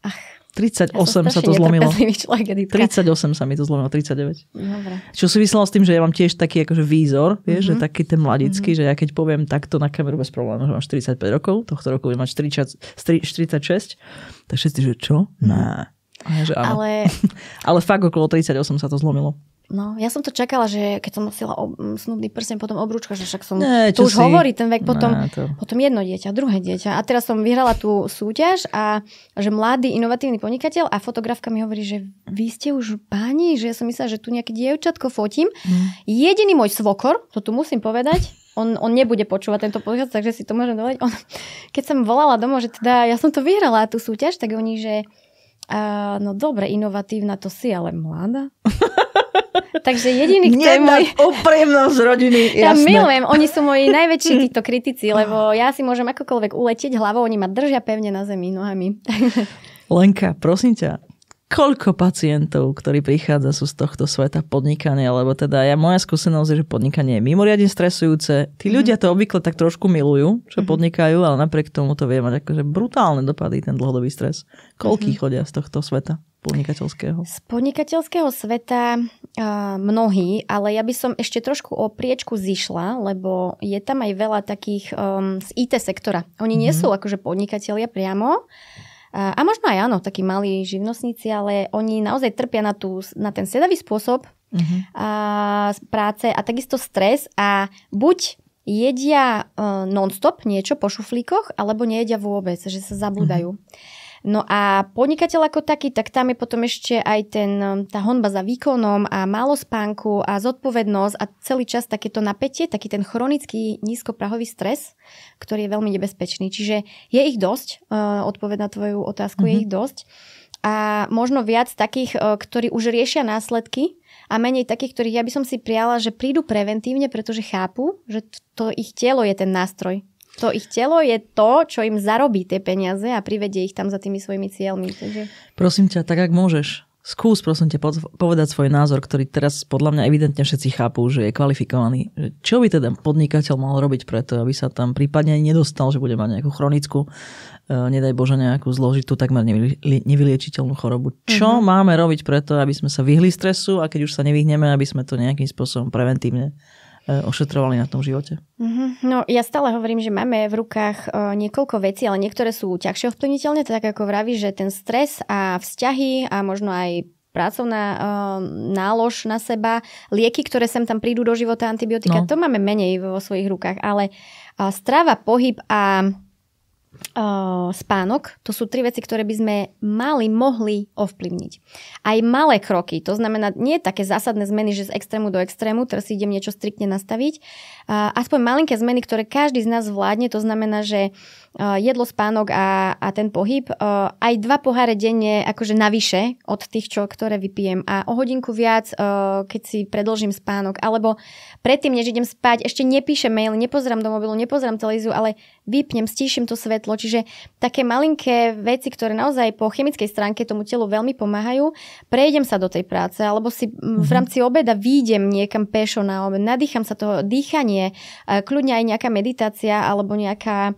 38 sa to zlomilo. 38 sa mi to zlomilo, 39. Dobre. Čo súviselo s tým, že ja mám tiež taký akože výzor, vieš, že taký ten mladický, že ja keď poviem takto na kameru bez problémov, že mám 45 rokov, tohto roku budem mať 46, tak všetci, že čo? Né. Že áno. Ale fakt okolo 38 sa to zlomilo. No, ja som to čakala, že keď som nosila snubný prsteň, potom obrúčka, že však som... to už hovorí ten vek, potom jedno dieťa, druhé dieťa. A teraz som vyhrala tú súťaž a že mladý, inovatívny podnikateľ a fotografka mi hovorí, že vy ste už páni, že ja som myslela, že tu nejaké dievčatko fotím. Jediný môj svokor, to tu musím povedať, on nebude počúvať tento podcast, takže si to môžem dovoliť. Keď som volala domov, že teda ja som to vyhrala, tú súťaž, tak oni, že no dobre, inovatívna to si, ale mladá. Takže jediný, kto je môj... úprimnosť rodiny, jasné. Ja milujem, oni sú moji najväčší títo kritici, lebo ja si môžem akokoľvek uletieť hlavou, oni ma držia pevne na zemi nohami. Lenka, prosím ťa, koľko pacientov, ktorí prichádza, sú z tohto sveta podnikania, lebo teda moja skúsenosť je, že podnikanie je mimoriadne stresujúce. Tí ľudia to obvykle tak trošku milujú, čo podnikajú, ale napriek tomu to vie mať akože brutálne dopady, ten dlhodobý stres. Koľkých chodia z tohto sveta podnikateľského? Z podnikateľského sveta mnohí, ale ja by som ešte trošku o priečku zišla, lebo je tam aj veľa takých z IT sektora. Oni nie sú akože podnikatelia priamo, a možno aj áno, takí malí živnostníci, ale oni naozaj trpia na ten sedavý spôsob práce a takisto stres a buď jedia non-stop niečo po šuflíkoch, alebo nejedia vôbec, že sa zabúdajú. No a podnikateľ ako taký, tak tam je potom ešte aj tá honba za výkonom a málo spánku a zodpovednosť a celý čas takéto napätie, taký ten chronický nízkoprahový stres, ktorý je veľmi nebezpečný. Čiže je ich dosť, odpoveď na tvoju otázku, je ich dosť. A možno viac takých, ktorí už riešia následky a menej takých, ktorých ja by som si prijala, že prídu preventívne, pretože chápu, že to ich telo je ten nástroj. To ich telo je to, čo im zarobí tie peniaze a privedie ich tam za tými svojimi cieľmi. Takže... Prosím ťa, tak ak môžeš, Skús, prosím te, povedať svoj názor, ktorý teraz podľa mňa evidentne všetci chápú, že je kvalifikovaný. Čo by teda podnikateľ mal robiť preto, aby sa tam prípadne nedostal, že bude mať nejakú chronickú, nedaj Bože, nejakú zložitú, takmer nevyliečiteľnú chorobu. Čo máme robiť preto, aby sme sa vyhli stresu a keď už sa nevyhneme, aby sme to nejakým spôsobom preventívne ošetrovali na tom živote? No, ja stále hovorím, že máme v rukách niekoľko vecí, ale niektoré sú ťažšie ovplyvniteľné, tak ako vraví, že ten stres a vzťahy a možno aj pracovná nálož na seba, lieky, ktoré sem tam prídu do života, antibiotika, to máme menej vo svojich rukách, ale strava, pohyb a spánok, to sú 3 veci, ktoré by sme mohli ovplyvniť. Aj malé kroky, to znamená nie také zásadné zmeny, že z extrému do extrému, teraz si idem niečo striktne nastaviť, aspoň malinké zmeny, ktoré každý z nás vládne, to znamená, že jedlo, spánok a ten pohyb, aj 2 poháre denne akože navyše od tých, ktoré vypijem a o hodinku viac, keď si predĺžim spánok, alebo predtým, než idem spať, ešte nepíšem mail, nepozerám do mobilu, nepozerám televíziu, ale vypnem, stíšim to svetlo, čiže také malinké veci, ktoré naozaj po chemickej stránke tomu telu veľmi pomáhajú, prejdem sa do tej práce, alebo si v rámci obeda výjdem niekam pešo na obed, nadýcham sa toho, dýchanie, kľudne aj nejaká meditácia, alebo nejaká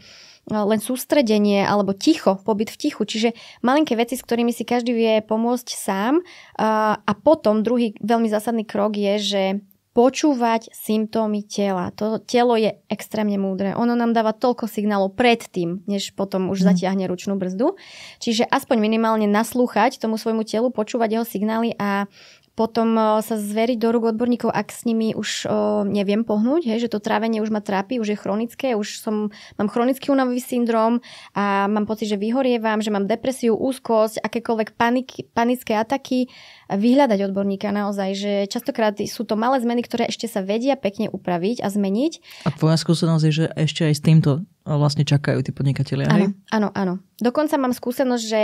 len sústredenie alebo ticho, pobyt v tichu. Čiže malinké veci, s ktorými si každý vie pomôcť sám. A potom druhý veľmi zásadný krok je, že počúvať symptómy tela. To telo je extrémne múdre. Ono nám dáva toľko signálov predtým, než potom už zatiahne ručnú brzdu. Čiže aspoň minimálne naslúchať tomu svojmu telu, počúvať jeho signály a potom sa zveriť do rúk odborníkov, ak s nimi už neviem pohnúť, že to trávenie už ma trápi, už je chronické, mám chronický únavový syndrom a mám pocit, že vyhorievam, že mám depresiu, úzkosť, akékoľvek panické ataky. Vyhľadať odborníka naozaj, že častokrát sú to malé zmeny, ktoré ešte sa vedia pekne upraviť a zmeniť. A tvoja skúsenosť je, že ešte aj s týmto vlastne čakajú tí podnikatelia, hej? Áno. Dokonca mám skúsenosť, že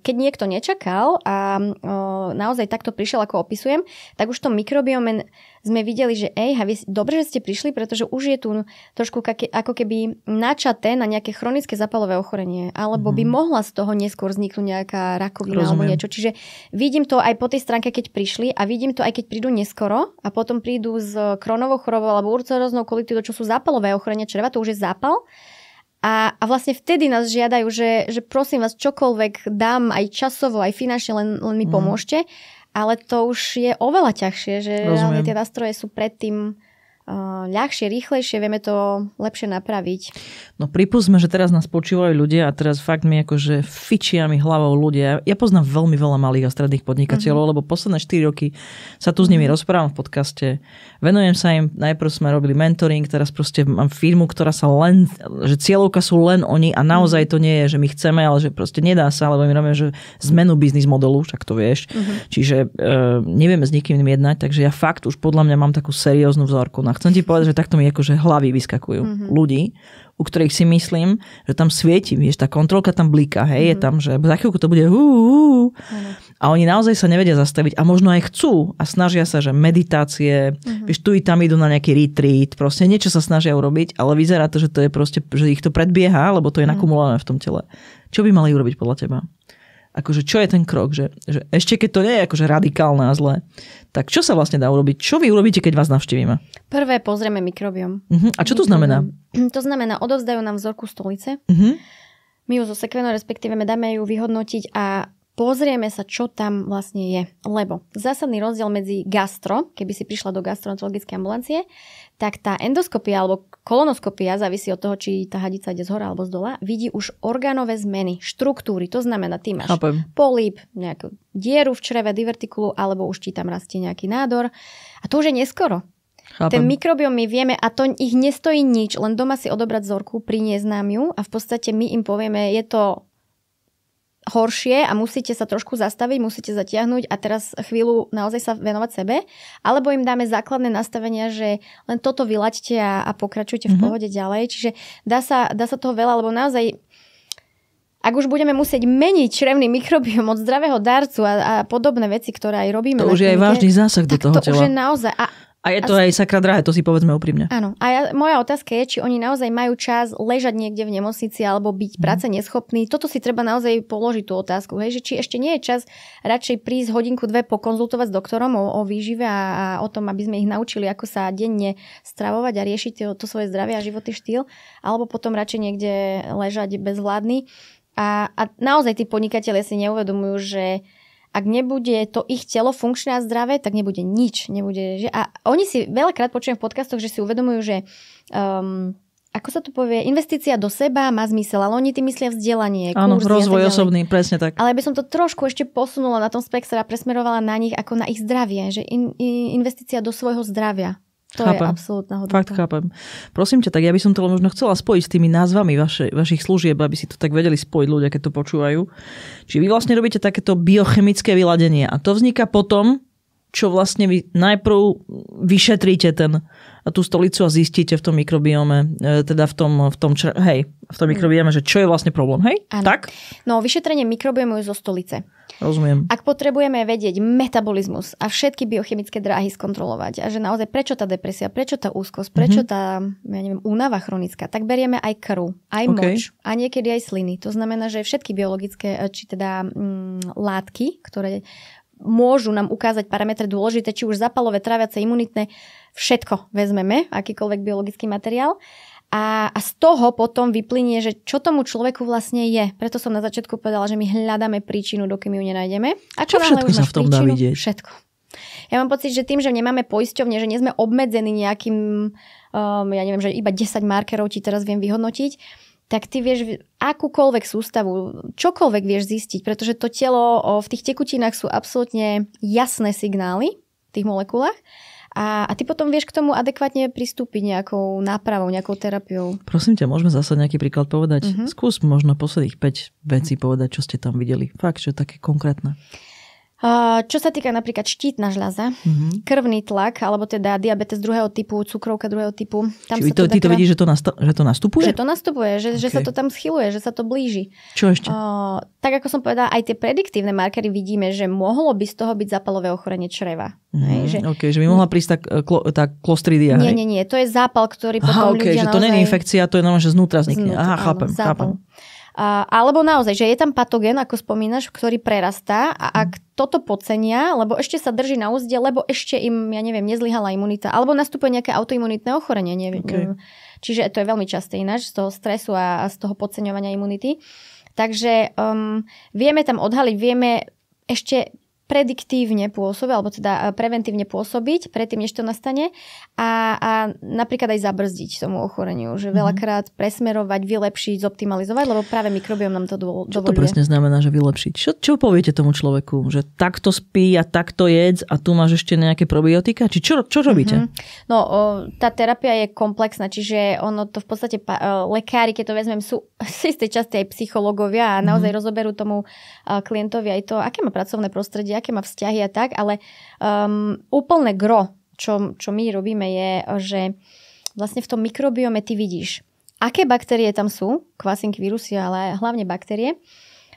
keď niekto nečakal a naozaj takto prišiel, ako opisujem, tak už v tom mikrobiome sme videli, že dobre, že ste prišli, pretože už je tu trošku ako keby načaté na nejaké chronické zápalové ochorenie, alebo by mohla z toho neskôr vzniknúť nejaká rakovina alebo niečo. Čiže vidím to aj po tej stránke, keď prišli a vidím to aj keď prídu neskoro a potom prídu s Crohnovou chorobou alebo urceróznou kolitidou, čo sú zápalové ochorenia čreva, to už je zápal. A vlastne vtedy nás žiadajú, že prosím vás, čokoľvek dám aj časovo, aj finančne, len mi pomôžte. Ale to už je oveľa ťažšie, že reálne tie nástroje sú predtým ľahšie, rýchlejšie, vieme to lepšie napraviť. No pripustme, že teraz nás počúvajú ľudia a teraz fakt mi akože fičia mi hlavou ľudia. Ja poznám veľmi veľa malých a stredných podnikateľov, lebo posledné 4 roky sa tu s nimi rozprávam v podcaste. Venujem sa im, najprv sme robili mentoring, teraz proste mám firmu, ktorá sa len, že cieľovka sú len oni a naozaj to nie je, že my chceme, ale že proste nedá sa, lebo my robíme, že zmenu biznis modelu, však to vieš. Čiže nevieme s nikým jednať, takže ja fakt už podľa mňa mám takú serióznu vzorku. Chcem ti povedať, že takto mi akože hlavy vyskakujú ľudí, u ktorých si myslím, že tam svieti, vieš, tá kontrolka tam blíka, hej, je tam, že za chvíľku to bude a oni naozaj sa nevedia zastaviť a možno aj chcú a snažia sa, že meditácie, vieš, tu i tam idú na nejaký retreat, proste niečo sa snažia urobiť, ale vyzerá to, že to je proste, že ich to predbieha, lebo to je nakumulované v tom tele. Čo by mali urobiť podľa teba? Akože čo je ten krok, že ešte keď to nie je akože radikálne a zlé, tak čo sa vlastne dá urobiť? Čo vy urobíte, keď vás navštívime? Prvé pozrieme mikrobióm. A čo to znamená? To znamená, odovzdajú nám vzorku stolice. My ju zosekvenujeme, respektíve dáme ju vyhodnotiť a pozrieme sa, čo tam vlastne je. Lebo zásadný rozdiel medzi gastro, keby si prišla do gastroenterologickej ambulancie, tak tá endoskopia alebo kolonoskopia, závisí od toho, či tá hadica ide z hora alebo z dola, vidí už orgánové zmeny, štruktúry. To znamená, ty máš políp, nejakú dieru v čreve, divertikulu, alebo už ti tam rastie nejaký nádor. A to už je neskoro. Ten mikrobióm my vieme a to ich nestojí nič, len doma si odobrať vzorku, priniesť nám ju a v podstate my im povieme, je to horšie a musíte sa trošku zastaviť, musíte zatiahnuť a teraz chvíľu naozaj sa venovať sebe, alebo im dáme základné nastavenia, že len toto vylaďte a pokračujte v pohode ďalej. Čiže dá sa toho veľa, lebo naozaj ak už budeme musieť meniť črevný mikrobióm od zdravého darcu a podobné veci, ktoré aj robíme. To už je aj vážny zásah do toho tela. To už je naozaj. A je to aj sakra drahé, to si povedzme úprimne. Áno. A moja otázka je, či oni naozaj majú čas ležať niekde v nemocnici alebo byť práce neschopní. Toto si treba naozaj položiť tú otázku. Hej, že či ešte nie je čas radšej prísť hodinku, dve pokonzultovať s doktorom o výžive a o tom, aby sme ich naučili, ako sa denne stravovať a riešiť to svoje zdravie a životný štýl. Alebo potom radšej niekde ležať bezvládny. A naozaj tí podnikatelia si neuvedomujú, že ak nebude to ich telo funkčné a zdravé, tak nebude nič. A oni si veľakrát počujem v podcastoch, že si uvedomujú, že ako sa to povie, investícia do seba má zmysel, ale oni tým myslia vzdelanie, áno, kurzy rozvoj osobný, presne tak. Ale by som to trošku ešte posunula na tom spektre a presmerovala na nich ako na ich zdravie, že investícia do svojho zdravia. To chápem. Je absolútna hodnota. Fakt chápem. Prosím ťa, tak ja by som to možno chcela spojiť s tými názvami vašich služieb, aby si to tak vedeli spojiť ľudia, keď to počúvajú. Čiže vy vlastne robíte takéto biochemické vyladenie a to vzniká potom, čo vlastne vy najprv vyšetríte tú stolicu a zistíte v tom mikrobiome, teda v tom mikrobiome, že čo je vlastne problém, hej? Ano. Tak? No, vyšetrenie mikrobiomu je zo stolice. Rozumiem. Ak potrebujeme vedieť metabolizmus a všetky biochemické dráhy skontrolovať a že naozaj prečo tá depresia, prečo tá úzkosť, prečo tá, únava chronická, tak berieme aj krv, aj moč a niekedy aj sliny. To znamená, že všetky biologické, či teda látky, ktoré môžu nám ukázať parametre dôležité, či už zapalové, tráviace, imunitné, všetko vezmeme, akýkoľvek biologický materiál. A z toho potom vyplynie, že čo tomu človeku vlastne je. Preto som na začiatku povedala, že my hľadáme príčinu, dokým ju nenájdeme. A čo všetko sa v tom dá vidieť? Všetko. Ja mám pocit, že tým, že nemáme poisťovne, že nie sme obmedzení nejakým, ja neviem, že iba 10 markerov ti teraz viem vyhodnotiť, tak ty vieš akúkoľvek sústavu, čokoľvek vieš zistiť, pretože to telo v tých tekutinách sú absolútne jasné signály v tých molekulách. A ty potom vieš k tomu adekvátne pristúpiť nejakou nápravou, nejakou terapiou. Prosím ťa, môžeme zase nejaký príklad povedať? Skús možno posledných 5 vecí povedať, čo ste tam videli. Fakt, čo je také konkrétne. Čo sa týka napríklad štítna žľaza, krvný tlak, alebo teda diabetes druhého typu, cukrovka druhého typu. Tam čiže ty to vidíš, že to nastupuje? Že to nastupuje, že sa to tam schyluje, že sa to blíži. Čo ešte? Tak ako som povedala, aj tie prediktívne markery vidíme, že mohlo by z toho byť zápalové ochorenie čreva. Že by mohla prísť tá klostridia. Nie, to je zápal, ktorý potom ľudia že to nie je infekcia, to je normálne, že znútra vznikne. Chápem. Alebo naozaj, že je tam patogen, ako spomínaš, ktorý prerastá a ak toto podcenia, lebo ešte sa drží na úzde, lebo ešte im, nezlyhala imunita, alebo nastupuje nejaké autoimunitné ochorenie. Čiže to je veľmi časté ináč, z toho stresu a z toho podceňovania imunity. Takže vieme tam odhaliť, vieme ešte prediktívne pôsobiť, alebo teda preventívne pôsobiť predtým, než to nastane a napríklad aj zabrzdiť tomu ochoreniu, že veľakrát presmerovať, vylepšiť, zoptimalizovať, lebo práve mikrobióm nám to dovoluje. Čo to presne znamená, že vylepšiť? Čo poviete tomu človeku? Že takto spí a takto jedz a tu máš ešte nejaké probiotika? Či čo robíte? No, tá terapia je komplexná, čiže ono to v podstate lekári, keď to vezmem, sú z tej časti aj psychológovia a naozaj rozoberú tomu klientovi aj to, aké má pracovné prostredie, aké má vzťahy a tak, ale úplne gro, čo my robíme je, že vlastne v tom mikrobiome ty vidíš, aké baktérie tam sú, kvasinky, vírusy, ale hlavne baktérie,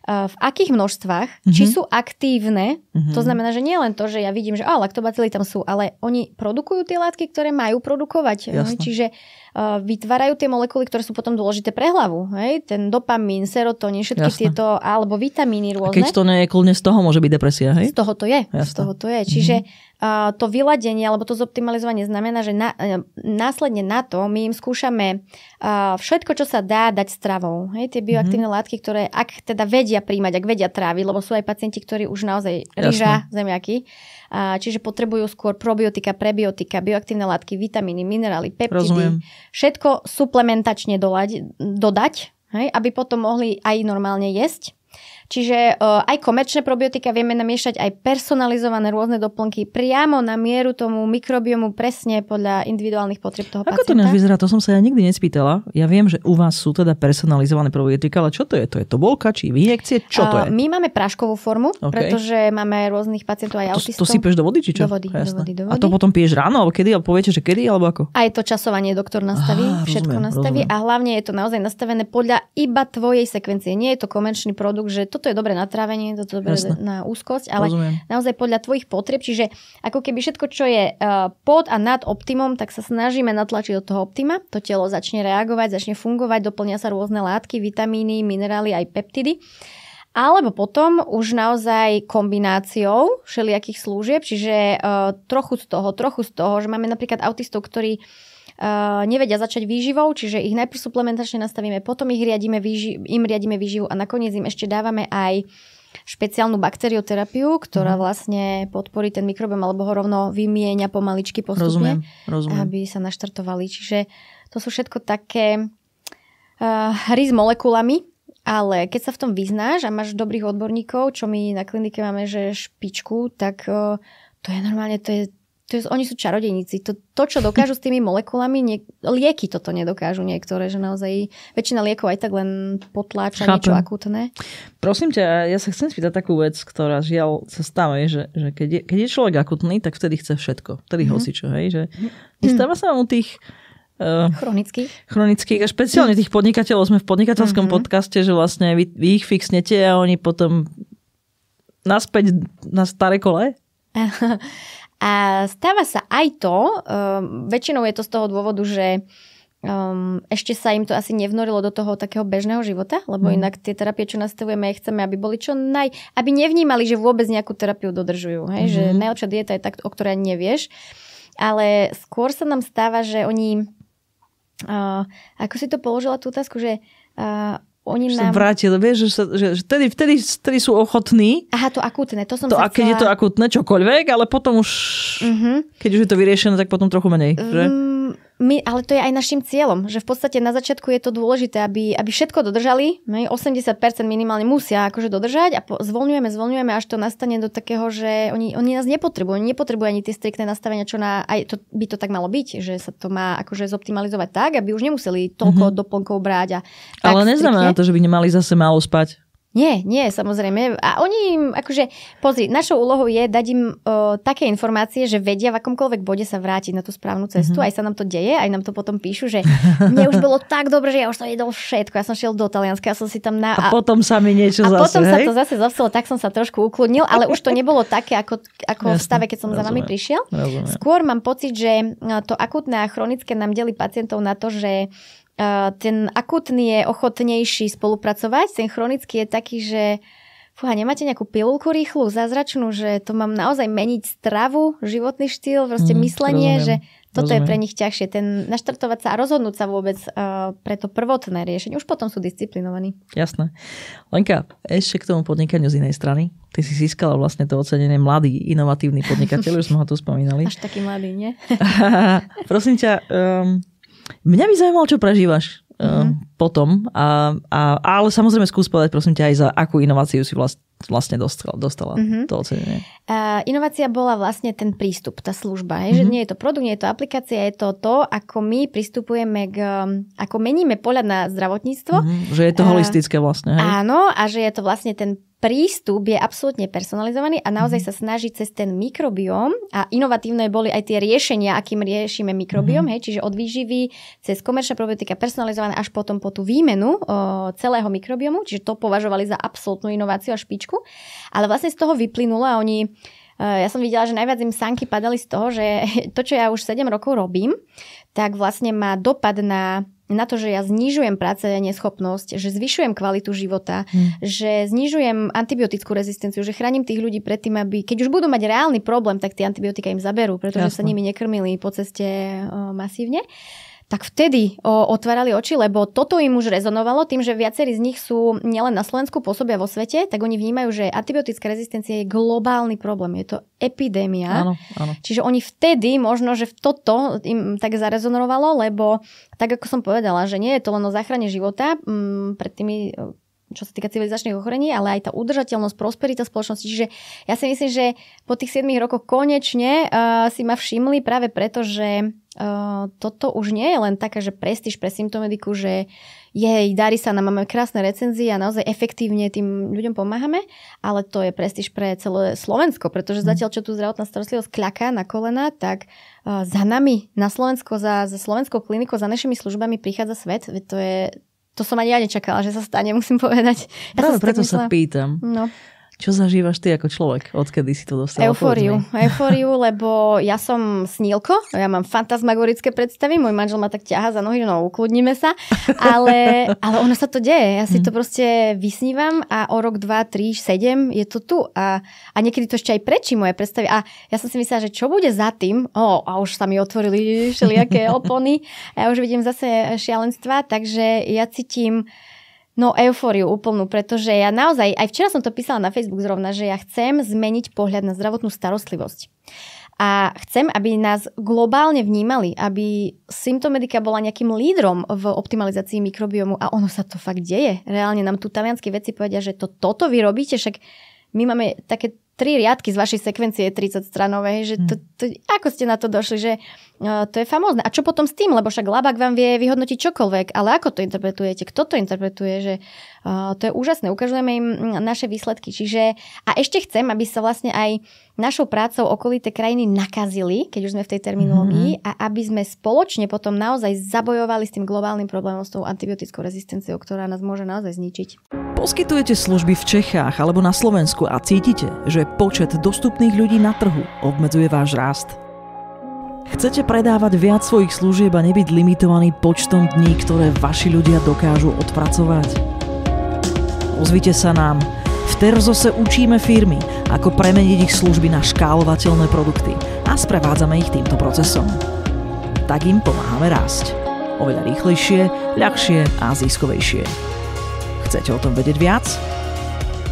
v akých množstvách, či sú aktívne, to znamená, že nie len to, že ja vidím, že laktobacily tam sú, ale oni produkujú tie látky, ktoré majú produkovať. Čiže vytvárajú tie molekuly, ktoré sú potom dôležité pre hlavu. Hej? Ten dopamín, serotonín, všetky tieto, alebo vitamíny rôzne. A keď to nie je kľudne, z toho môže byť depresia, hej? Z toho to je. Čiže to vyladenie, alebo to zoptimalizovanie znamená, že následne na to my im skúšame všetko, čo sa dá dať stravou. Hej? Tie bioaktívne látky, ktoré ak teda vedia príjmať, ak vedia tráviť, lebo sú aj pacienti, ktorí už naozaj ryža zemiaky, čiže potrebujú skôr probiotika, prebiotika, bioaktívne látky, vitamíny, minerály, peptidy. Všetko suplementačne dodať, hej, aby potom mohli aj normálne jesť. Čiže aj komerčné probiotika vieme namiešať aj personalizované rôzne doplnky priamo na mieru tomu mikrobiomu presne podľa individuálnych potrieb toho pacienta. Ako to než vyzerá? To som sa ja nikdy nespýtala. Ja viem, že u vás sú teda personalizované probiotika, ale čo to je? To je tobolka či injekcie? Čo to je? My máme práškovú formu, pretože máme rôznych pacientov aj autistov. To sypeš do vody či čo? Do vody. A to potom piješ ráno alebo kedy? Alebo poviete, že kedy alebo ako? Aj to časovanie doktor nastaví, všetko nastaví a hlavne je to naozaj nastavené podľa iba tvojej sekvencie. Nie je to komerčný produkt, že toto je dobré na trávenie, toto je dobré na úzkosť, ale naozaj podľa tvojich potrieb, čiže ako keby všetko, čo je pod a nad optimum, tak sa snažíme natlačiť do toho optima, to telo začne reagovať, začne fungovať, doplnia sa rôzne látky, vitamíny, minerály, aj peptidy. Alebo potom už naozaj kombináciou všelijakých služieb, čiže trochu z toho, že máme napríklad autistov, ktorí nevedia začať výživou, čiže ich najprv suplementačne nastavíme, potom im riadíme výživu a nakoniec im ešte dávame aj špeciálnu bakterioterapiu, ktorá vlastne podporí ten mikrobióm alebo ho rovno vymieňa pomaličky postupne, aby sa naštartovali. Čiže to sú všetko také hry s molekulami. Ale keď sa v tom vyznáš a máš dobrých odborníkov, čo my na klinike máme, že špičku, tak to je normálne, oni sú čarodejníci. To, čo dokážu s tými molekulami, lieky toto nedokážu niektoré, že naozaj väčšina liekov aj tak len potláča niečo akútne. Prosím ťa, ja sa chcem spýtať takú vec, ktorá žiaľ sa stáva, že keď je človek akutný, tak vtedy chce všetko. Vtedy hocičo, hej? Že nestáva sa vám u tých chronických a špeciálne tých podnikateľov, sme v podnikateľskom podcaste, že vlastne vy ich fixnete a oni potom naspäť na staré kole? A stáva sa aj to, väčšinou je to z toho dôvodu, že ešte sa im to asi nevnorilo do toho takého bežného života, lebo inak tie terapie, čo nastavujeme, chceme, aby boli aby nevnímali, že vôbec nejakú terapiu dodržujú. Hej? Že najlepšia dieta je tak, o ktorej nevieš. Ale skôr sa nám stáva, že oni ako si to položila tú otázku, že oni nám... vrátili, vieš, že vtedy sú ochotní. Aha, to akútne, to som sa chcela... Keď je to akútne, čokoľvek, ale potom už, keď už je to vyriešené, tak potom trochu menej, že? Ale to je aj našim cieľom, že v podstate na začiatku je to dôležité, aby všetko dodržali, 80% minimálne musia akože dodržať a zvoľňujeme, až to nastane do takého, že oni nás nepotrebujú ani tie striktné nastavenia, čo aj to by to tak malo byť, že sa to má akože zoptimalizovať tak, aby už nemuseli toľko doplnkov brať. Ale neznamená to, že by nemali zase málo spať. Nie, samozrejme. A oni im, akože, pozri, našou úlohou je dať im také informácie, že vedia v akomkoľvek bode sa vrátiť na tú správnu cestu. Aj sa nám to deje, aj nám to potom píšu, že mne už bolo tak dobre, že ja už som jedol všetko. Ja som šiel do Talianska, ja som si tam A potom sa mi niečo zase, potom sa to zase zopsilo, tak som sa trošku ukludnil, ale už to nebolo také, ako v stave, keď som za vami prišiel. Rozumiem. Skôr mám pocit, že to akútne a chronické nám delí pacientov na to, že ten akútny je ochotnejší spolupracovať, ten chronický je taký, že nemáte nejakú pilulku rýchlu, zázračnú, že to mám naozaj meniť stravu, životný štýl, proste myslenie, že toto je pre nich ťažšie. Naštartovať sa a rozhodnúť sa vôbec pre to prvotné riešenie. Už potom sú disciplinovaní. Jasné. Lenka, ešte k tomu podnikaniu z inej strany. Ty si získala vlastne to ocenenie mladý, inovatívny podnikateľ, už sme ho tu spomínali. Až taký mladý, nie? Prosím ťa, mňa by zaujímalo, čo prežívaš potom. Ale samozrejme skús povedať, prosím ťa, aj za akú inováciu si vlastne dostala to ocenenie. Inovácia bola vlastne ten prístup, tá služba. Že nie je to produkt, nie je to aplikácia, je to, ako my pristupujeme ako meníme pohľad na zdravotníctvo. Že je to holistické vlastne. Hej? Áno, a že je to vlastne ten prístup je absolútne personalizovaný a naozaj sa snaží cez ten mikrobióm a inovatívne boli aj tie riešenia, akým riešime mikrobióm, čiže od výživy cez komerčná probiotika personalizované až potom po tú výmenu celého mikrobiomu, čiže to považovali za absolútnu inováciu a špičku. Ale vlastne z toho vyplynulo a ja som videla, že najviac im sánky padali z toho, že to, čo ja už 7 rokov robím, tak vlastne má dopad na to, že ja znižujem neschopnosť, že zvyšujem kvalitu života, že znižujem antibiotickú rezistenciu, že chránim tých ľudí pred tým, aby keď už budú mať reálny problém, tak tie antibiotika im zaberú, pretože sa nimi nekrmili po ceste masívne. Tak vtedy otvárali oči, lebo toto im už rezonovalo tým, že viacerí z nich sú nielen na Slovensku, pôsobia vo svete, tak oni vnímajú, že antibiotická rezistencia je globálny problém. Je to epidémia. Áno. Čiže oni vtedy možno, že toto im tak zarezonovalo, lebo tak ako som povedala, že nie je to len o záchrane života pred tými, čo sa týka civilizačných ochorení, ale aj tá udržateľnosť, prosperita spoločnosti. Čiže ja si myslím, že po tých 7 rokoch konečne si ma všimli práve preto, že toto už nie je len taká, že prestíž pre Symptomediku, že darí sa nám, máme krásne recenzie a naozaj efektívne tým ľuďom pomáhame, ale to je prestíž pre celé Slovensko, pretože zatiaľ, čo tu zdravotná starostlivosť kľaká na kolena, tak za nami na Slovensko, za slovenskou klinikou, za našimi službami prichádza svet. To to som ani ja nečakala, že sa stane, musím povedať. Práve preto sa pýtam. No. Čo zažívaš ty ako človek? Odkedy si to dostala? Eufóriu, lebo ja som snílko, ja mám fantasmagorické predstavy, môj manžel ma tak ťaha za nohy, no ukludnime sa, ale ono sa to deje, ja si to proste vysnívam a o rok, 2, 3, 7 je to tu a niekedy to ešte aj prečí moje predstavy a ja som si myslela, že čo bude za tým, a už sa mi otvorili všelijaké opony a ja už vidím zase šialenstva, takže ja cítim eufóriu úplnú, pretože ja naozaj, aj včera som to písala na Facebook zrovna, že ja chcem zmeniť pohľad na zdravotnú starostlivosť. A chcem, aby nás globálne vnímali, aby Symptomedica bola nejakým lídrom v optimalizácii mikrobiomu a ono sa to fakt deje. Reálne nám tu talianskí vedci povedia, že toto vy robíte, však my máme také 3 riadky z vašej sekvencie 30 stranovej, že ako ste na to došli, že to je famózne. A čo potom s tým? Lebo však labák vám vie vyhodnotiť čokoľvek, ale ako to interpretujete? Kto to interpretuje? Že to je úžasné. Ukazujeme im naše výsledky. Čiže a ešte chcem, aby sa vlastne aj našou prácou okolité krajiny nakazili, keď už sme v tej terminológii, a aby sme spoločne potom naozaj zabojovali s tým globálnym problémom, s tou antibiotickou rezistenciou, ktorá nás môže naozaj zničiť. Poskytujete služby v Čechách alebo na Slovensku a cítite, že počet dostupných ľudí na trhu obmedzuje váš rast? Chcete predávať viac svojich služieb a nebyť limitovaný počtom dní, ktoré vaši ľudia dokážu odpracovať? Ozvite sa nám. V Terzose učíme firmy, ako premeniť ich služby na škálovateľné produkty a sprevádzame ich týmto procesom. Tak im pomáhame rásť. Oveľa rýchlejšie, ľahšie a ziskovejšie. Chcete o tom vedieť viac?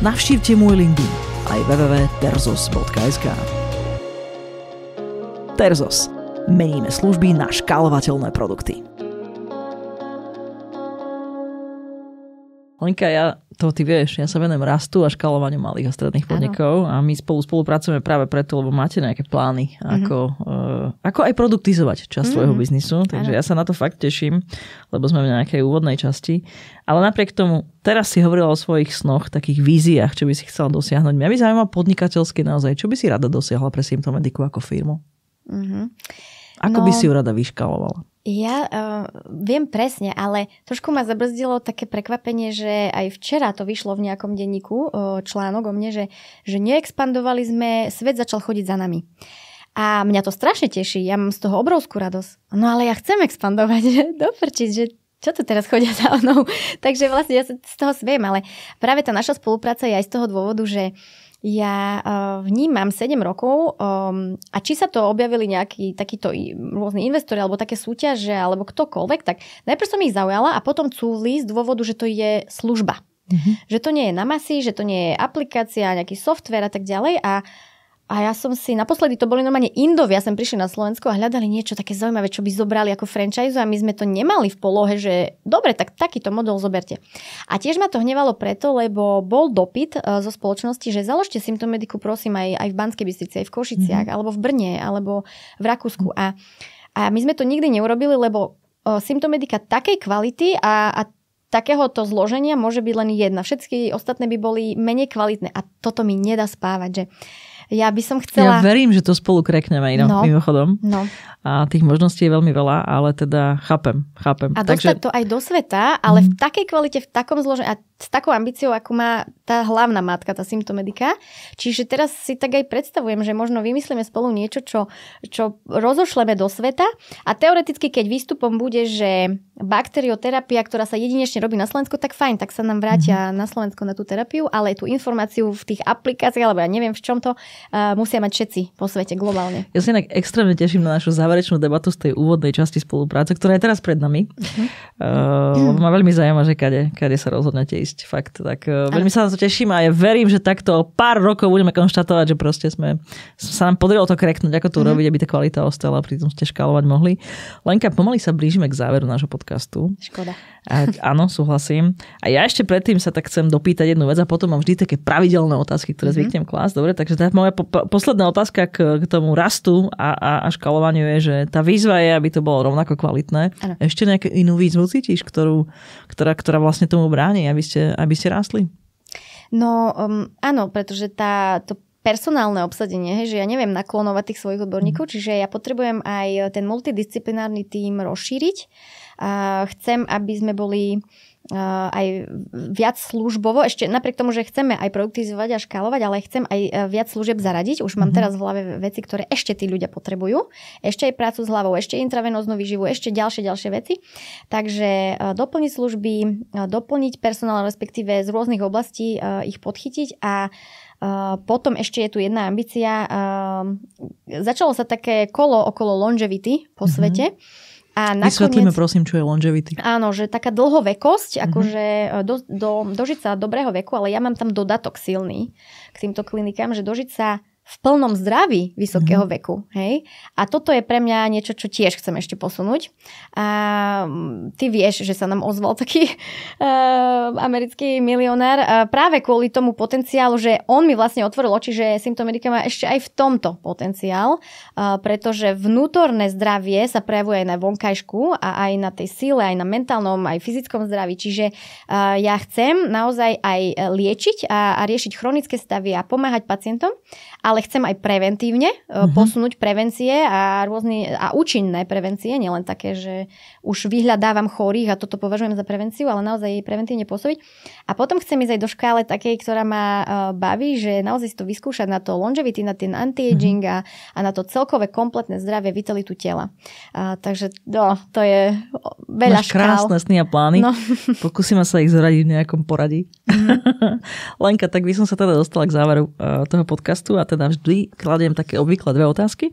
Navštívte môj LinkedIn aj www.terzos.sk. Terzos. Meníme služby na škálovateľné produkty. Lenka, ty vieš, ja sa venujem rastu a škálovaniu malých a stredných podnikov a my spolupracujeme práve preto, lebo máte nejaké plány, ako aj produktizovať časť svojho biznisu. Takže ja sa na to fakt teším, lebo sme v nejakej úvodnej časti. Ale napriek tomu, teraz si hovorila o svojich snoch, takých víziách, čo by si chcela dosiahnuť. Mňa by zaujímalo podnikateľsky naozaj, čo by si rada dosiahla pre Symptomedicu ako firmu? Ako by si ju rada vyškálovala? Ja viem presne, ale trošku ma zabrzdilo také prekvapenie, že aj včera to vyšlo v nejakom denníku článok o mne, že neexpandovali sme, svet začal chodiť za nami. A mňa to strašne teší, ja mám z toho obrovskú radosť. No ale ja chcem expandovať, že doprčiť, že čo tu teraz chodia za mnou. Takže vlastne ja sa z toho sviem, ale práve tá naša spolupráca je aj z toho dôvodu, že ja vnímam 7 rokov a či sa to objavili nejakí takíto rôzni investori alebo také súťaže alebo ktokoľvek, tak najprv som ich zaujala a potom cúvli z dôvodu, že to je služba. Že to nie je na masy, že to nie je aplikácia, nejaký software a tak ďalej a ja som si, naposledy to boli normálne Indovia, sem prišli na Slovensko a hľadali niečo také zaujímavé, čo by zobrali ako franchise a my sme to nemali v polohe, že dobre, tak takýto model zoberte. A tiež ma to hnevalo preto, lebo bol dopyt zo spoločnosti, že založte Symptomedicu prosím aj v Banskej Bystrici, aj v Košiciach, alebo v Brne, alebo v Rakúsku. A my sme to nikdy neurobili, lebo Symptomedica takej kvality a takéhoto zloženia môže byť len jedna. Všetky ostatné by boli menej kvalitné a toto mi nedá spávať, že ja by som chcela... Ja verím, že to spolu krekneme mimochodom. No. A tých možností je veľmi veľa, ale teda chápem. A dostať to aj do sveta, ale v takej kvalite, v takom zložení a s takou ambíciou, ako má tá hlavná matka, tá Symptomedica. Čiže teraz si tak aj predstavujem, že možno vymyslíme spolu niečo, čo rozošleme do sveta a teoreticky, keď výstupom bude, že bakterioterapia, ktorá sa jedinečne robí na Slovensku, tak fajn, tak sa nám vrátia na Slovensko na tú terapiu, ale tú informáciu v tých aplikáciách, alebo ja neviem v čom to, musia mať všetci po svete globálne. Ja sa inak extrémne teším na našu záverečnú debatu z tej úvodnej časti spolupráce, ktorá je teraz pred nami. Lebo ma veľmi zaujíma, že kade sa rozhodnete ísť. Fakt, tak veľmi sa na to teším a ja verím, že takto pár rokov budeme konštatovať, že proste sa nám podarilo to kreknúť, ako to urobiť, aby tá kvalita ostala, pritom ste škálovať mohli. Lenka, pomaly sa blížime k záveru nášho podcastu. Škoda. Áno, súhlasím. A ja ešte predtým sa tak chcem dopýtať jednu vec a potom mám vždy také pravidelné otázky, ktoré zvyknem klásť. Dobre, takže tá moja posledná otázka k tomu rastu a škálovaniu je, že tá výzva je, aby to bolo rovnako kvalitné. Ano. Ešte nejakú inú výzvu cítiš, ktorá vlastne tomu bráni, aby ste rástli? No áno, pretože to personálne obsadenie, že ja neviem naklonovať tých svojich odborníkov, čiže ja potrebujem aj ten multidisciplinárny tím rozšíriť Chcem, aby sme boli aj viac službovo, ešte napriek tomu, že chceme aj produktivizovať a škálovať, ale chcem aj viac služieb zaradiť. Už mám teraz v hlave veci, ktoré ešte tí ľudia potrebujú. Ešte aj prácu s hlavou, ešte intravenóznu výživu, ešte ďalšie veci. Takže doplniť služby, doplniť personál, respektíve z rôznych oblastí ich podchytiť a potom ešte je tu jedna ambícia. Začalo sa také kolo okolo longevity po svete. A vysvetlíme prosím, čo je longevity. Áno, že taká dlhovekosť, akože dožiť sa dobrého veku, ale ja mám tam dodatok silný k týmto klinikám, že dožiť sa v plnom zdraví vysokého veku. Hej? A toto je pre mňa niečo, čo tiež chcem ešte posunúť. A ty vieš, že sa nám ozval taký americký milionár práve kvôli tomu potenciálu, že on mi vlastne otvoril oči, že Symptomedica má ešte aj v tomto potenciál, pretože vnútorné zdravie sa prejavuje aj na vonkajšku a aj na tej sile, aj na mentálnom, aj fyzickom zdraví. Čiže ja chcem naozaj aj liečiť a riešiť chronické stavy a pomáhať pacientom, ale chcem aj preventívne posunúť prevencie a účinné prevencie, nielen také, že už vyhľadávam chorých a toto považujem za prevenciu, ale naozaj preventívne pôsobiť. A potom chcem ísť aj do škále takej, ktorá ma baví, že naozaj si to vyskúšať na to longevity, na ten anti-aging a na to celkové kompletné zdravie, vitalitu tela. Takže to je veľa máš krásne sny a plány. No. Pokúsime sa ich zoradiť v nejakom poradí. Lenka, tak by som sa teda dostala k záveru toho podcastu a teda vždy kladiem také obvykle 2 otázky.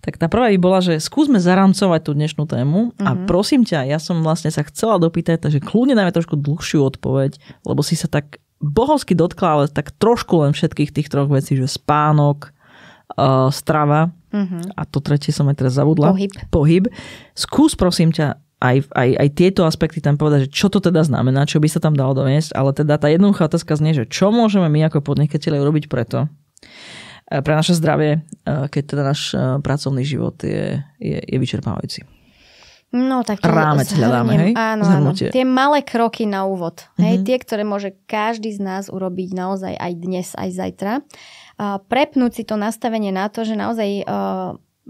Tak tá prvá by bola, že skúsme zaramcovať tú dnešnú tému a prosím ťa, ja som vlastne sa chcela dopýtať, takže kľudne dajme trošku dlhšiu odpoveď, lebo si sa tak bohovsky dotkla, ale tak trošku len všetkých tých 3 vecí, že spánok, strava a to tretie som aj teraz zabudla. Pohyb. Skús prosím ťa aj tieto aspekty tam povedať, že čo to teda znamená, čo by sa tam dalo doviesť, ale teda tá jednoduchá otázka znie, že čo môžeme my ako podnikatelia urobiť preto, pre naše zdravie, keď teda náš pracovný život je vyčerpávajúci. No tak to rámec hľadáme, hej? Áno. Tie malé kroky na úvod, hej? Tie, ktoré môže každý z nás urobiť naozaj aj dnes, aj zajtra. Prepnúť si to nastavenie na to, že naozaj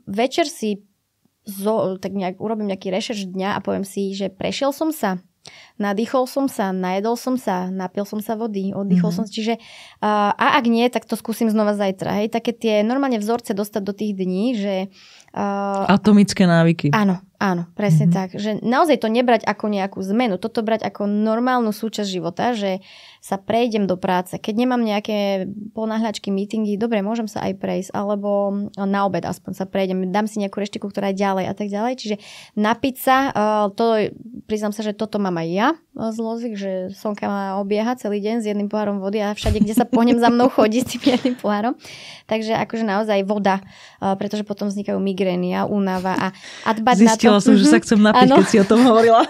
večer si tak nejak urobím nejaký rešerš dňa a poviem si, že prešiel som sa, nadýchol som sa, najedol som sa, napil som sa vody, oddychol som. Čiže a ak nie, tak to skúsim znova zajtra. Hej? Také tie normálne vzorce dostať do tých dní, že atomické návyky. Áno, presne tak. Že naozaj to nebrať ako nejakú zmenu, toto brať ako normálnu súčasť života, že sa prejdem do práce. Keď nemám nejaké ponáhľačky, meetingy, dobre, môžem sa aj prejsť, alebo na obed aspoň sa prejdem, dám si nejakú reštiku, ktorá je ďalej a tak ďalej. Čiže napiť sa, priznám sa, že toto mám aj ja zlozvyk, že Sonka ma obieha celý deň s 1 pohárom vody a všade, kde sa pohnem, za mnou chodí s tým 1 pohárom. Takže akože naozaj voda, pretože potom vznikajú migrény a únava a dbať na to. Zistila som, že sa chcem napiť, keď si o tom hovorila.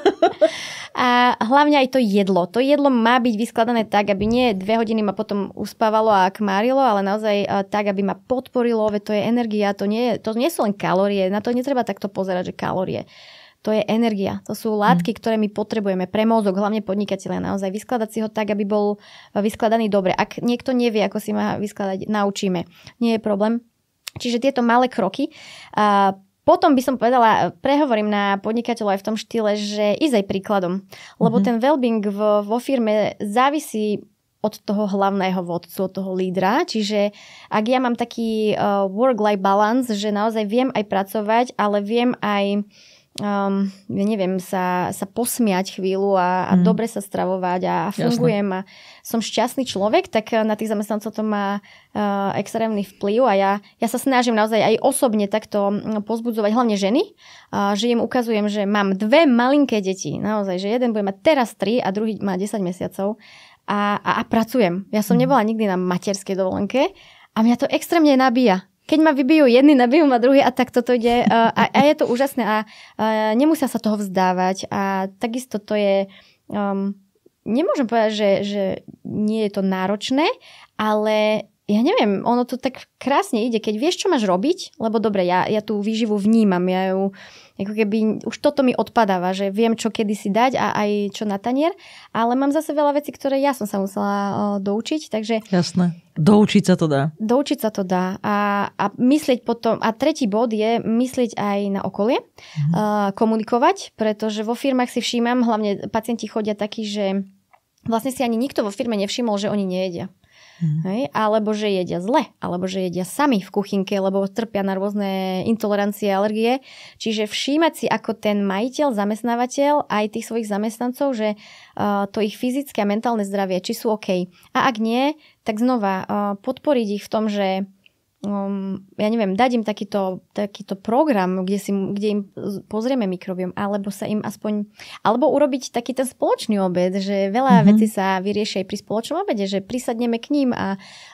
A hlavne aj to jedlo. To jedlo má byť vyskladané tak, aby nie 2 hodiny ma potom uspávalo a kmárilo, ale naozaj tak, aby ma podporilo, veď to je energia, to nie sú len kalórie, na to netreba takto pozerať, že kalórie. To je energia, to sú látky, ktoré my potrebujeme pre mozog, hlavne podnikatelia, naozaj vyskladať si ho tak, aby bol vyskladaný dobre. Ak niekto nevie, ako si má vyskladať, naučíme. Nie je problém. Čiže tieto malé kroky. Potom by som povedala, prehovorím na podnikateľov aj v tom štýle, že ísť aj príkladom. Lebo ten well-being vo firme závisí od toho hlavného vodcu, od toho lídra. Čiže ak ja mám taký work-life balance, že naozaj viem aj pracovať, ale viem aj neviem, sa posmiať chvíľu a dobre sa stravovať a fungujem a som šťastný človek, tak na tých zamestnancov to má extrémny vplyv a ja sa snažím naozaj aj osobne takto pozbudzovať, hlavne ženy, že im ukazujem, že mám 2 malinké deti, naozaj, že jeden bude mať teraz 3 a druhý má 10 mesiacov a pracujem. Ja som nebola nikdy na materskej dovolenke a mňa to extrémne nabíja. Keď ma vybijú jedni, nabijú ma druhý a tak toto ide. A je to úžasné a nemusia sa toho vzdávať. A takisto to je... nemôžem povedať, že nie je to náročné, ale ja neviem, ono to tak krásne ide, keď vieš, čo máš robiť, lebo dobre, ja tú výživu vnímam, ja ju, ako keby, už toto mi odpadáva, že viem, čo kedy si dať a aj čo na tanier, ale mám zase veľa vecí, ktoré ja som sa musela doučiť, takže... Jasné, doučiť sa to dá. Doučiť sa to dá a myslieť potom, a tretí bod je myslieť aj na okolie, komunikovať, pretože vo firmách si všímam, hlavne pacienti chodia takí, že vlastne si ani nikto vo firme nevšimol, že oni nejedia. Hej? Alebo že jedia zle, alebo že jedia sami v kuchynke, lebo trpia na rôzne intolerancie, alergie. Čiže všímať si ako ten majiteľ, zamestnávateľ aj tých svojich zamestnancov, že to ich fyzické a mentálne zdravie, či sú OK. A ak nie, tak znova podporiť ich v tom, že ja neviem, dať im takýto program, kde im pozrieme mikrobióm, alebo sa im aspoň, alebo urobiť taký ten spoločný obed, že veľa vecí sa vyrieši aj pri spoločnom obede, že prisadneme k ním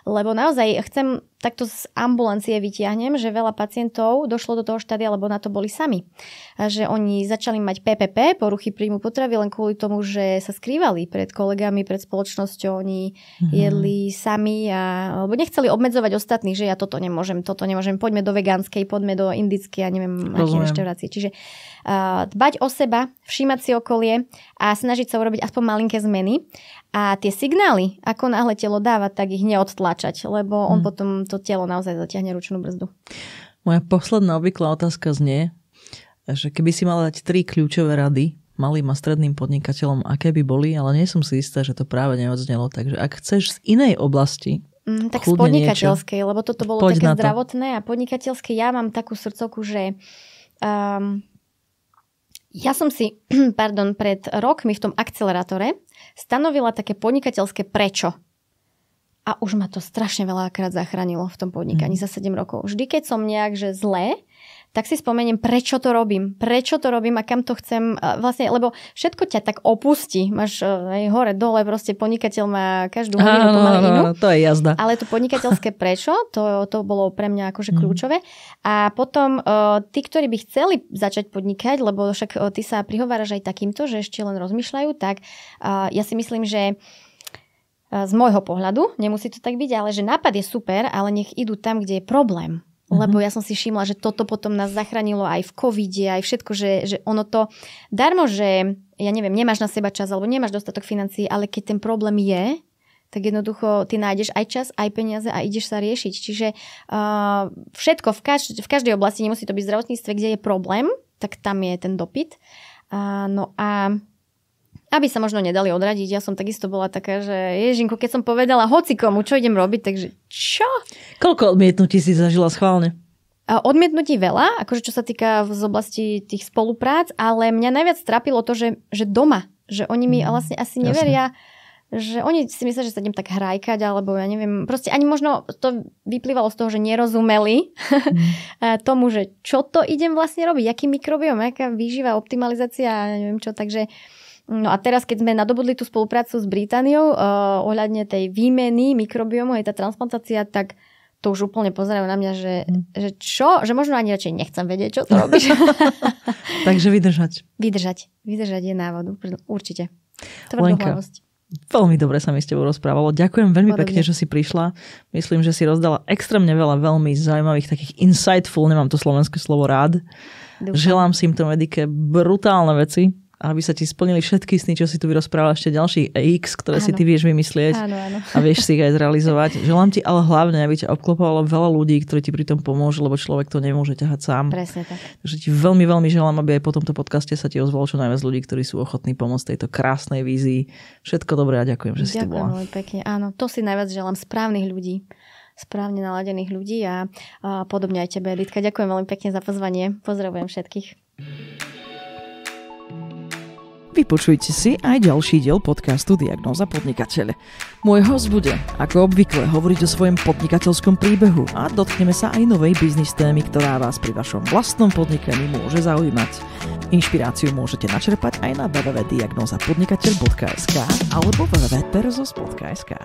lebo naozaj chcem, takto z ambulancie vytiahnem, že veľa pacientov došlo do toho štádia, lebo na to boli sami. A že oni začali mať PPP, poruchy príjmu potravy, len kvôli tomu, že sa skrývali pred kolegami, pred spoločnosťou, oni jedli sami alebo nechceli obmedzovať ostatných, že ja toto nemôžem, poďme do vegánskej, poďme do indickej, ja neviem, aké reštaurácie. Čiže dbať o seba, všímať si okolie a snažiť sa urobiť aspoň malinké zmeny. A tie signály, ako náhle telo dáva, tak ich neodtlačať, lebo on potom to telo naozaj zatiahne ručnú brzdu. Moja posledná obvyklá otázka znie, že keby si mala dať 3 kľúčové rady malým a stredným podnikateľom, aké by boli, ale nie som si istá, že to práve neodznelo. Takže ak chceš z inej oblasti, tak z podnikateľskej, lebo toto bolo také zdravotné a podnikateľské. Ja mám takú srdcovku, že ja som si, pred rokmi v tom akcelerátore stanovila také podnikateľské prečo. A už ma to strašne veľakrát zachránilo v tom podnikaní za 7 rokov. Vždy, keď som nejak, že zlé, tak si spomeniem, prečo to robím a kam to chcem. Vlastne, lebo všetko ťa tak opustí. Máš hore, dole, proste podnikateľ má každú hodinu pomaly inú. To je jazda. Ale to podnikateľské prečo, to bolo pre mňa akože kľúčové. A potom tí, ktorí by chceli začať podnikať, lebo však ty sa prihováraš aj takýmto, že ešte len rozmýšľajú, tak ja si myslím, že z môjho pohľadu, nemusí to tak byť, ale že nápad je super, ale nech idú tam, kde je problém. Lebo ja som si všimla, že toto potom nás zachránilo aj v covide, aj všetko, že ono to darmo, že ja neviem, nemáš na seba čas alebo nemáš dostatok financií, ale keď ten problém je, tak jednoducho ty nájdeš aj čas, aj peniaze a ideš sa riešiť. Čiže všetko v každej oblasti, nemusí to byť v zdravotníctve, kde je problém, tak tam je ten dopyt. No a aby sa možno nedali odradiť, ja som takisto bola taká, že Ježinku, keď som povedala hocikomu, čo idem robiť, takže čo? Koľko odmietnutí si zažila schválne? Odmietnutí veľa, akože čo sa týka z oblasti tých spoluprác, ale mňa najviac trápilo to, že doma, že oni mi vlastne asi neveria, že oni si myslia, že sa idem tak hrajkať, alebo ja neviem, proste ani možno to vyplývalo z toho, že nerozumeli tomu, že čo to idem vlastne robiť, aký mikrobióm, aká výživa, optimalizácia, neviem čo, takže no a teraz, keď sme nadobudli tú spoluprácu s Britániou ohľadne tej výmeny mikrobiomu, aj tá transplantácia, tak to už úplne pozerajú na mňa, že čo? Že možno ani radšej nechcem vedieť, čo to robíš. Takže vydržať. Vydržať je návod, určite. Lenka, veľmi dobre sa mi s tebou rozprávalo. Ďakujem veľmi pekne, že si prišla. Myslím, že si rozdala extrémne veľa veľmi zaujímavých, takých insightful, nemám to slovenské slovo rád. Dúfam. Želám si im to medike brutálne veci, aby sa ti splnili všetky sny, čo si tu vyrozprávala, ešte ďalších X, ktoré si ty vieš vymyslieť a vieš si ich aj zrealizovať. Želám ti ale hlavne, aby ťa obklopovalo veľa ľudí, ktorí ti pri tom pomôžu, lebo človek to nemôže ťahať sám. Presne tak. Takže ti veľmi, veľmi želám, aby aj po tomto podcaste sa ti ozvalo čo najviac ľudí, ktorí sú ochotní pomôcť tejto krásnej vízii. Všetko dobré a ďakujem, že si tu bola. Ďakujem veľmi pekne. Áno, to si najviac želám, správnych ľudí. Správne naladených ľudí a podobne aj tebe, Editka. Ďakujem veľmi pekne za pozvanie. Pozdravujem všetkých. Vypočujte si aj ďalší diel podcastu Diagnóza podnikateľ. Môj host bude, ako obvykle, hovoriť o svojom podnikateľskom príbehu a dotkneme sa aj novej biznis témy, ktorá vás pri vašom vlastnom podnikaní môže zaujímať. Inšpiráciu môžete načerpať aj na www.diagnozapodnikateľ.sk alebo www.perzos.sk.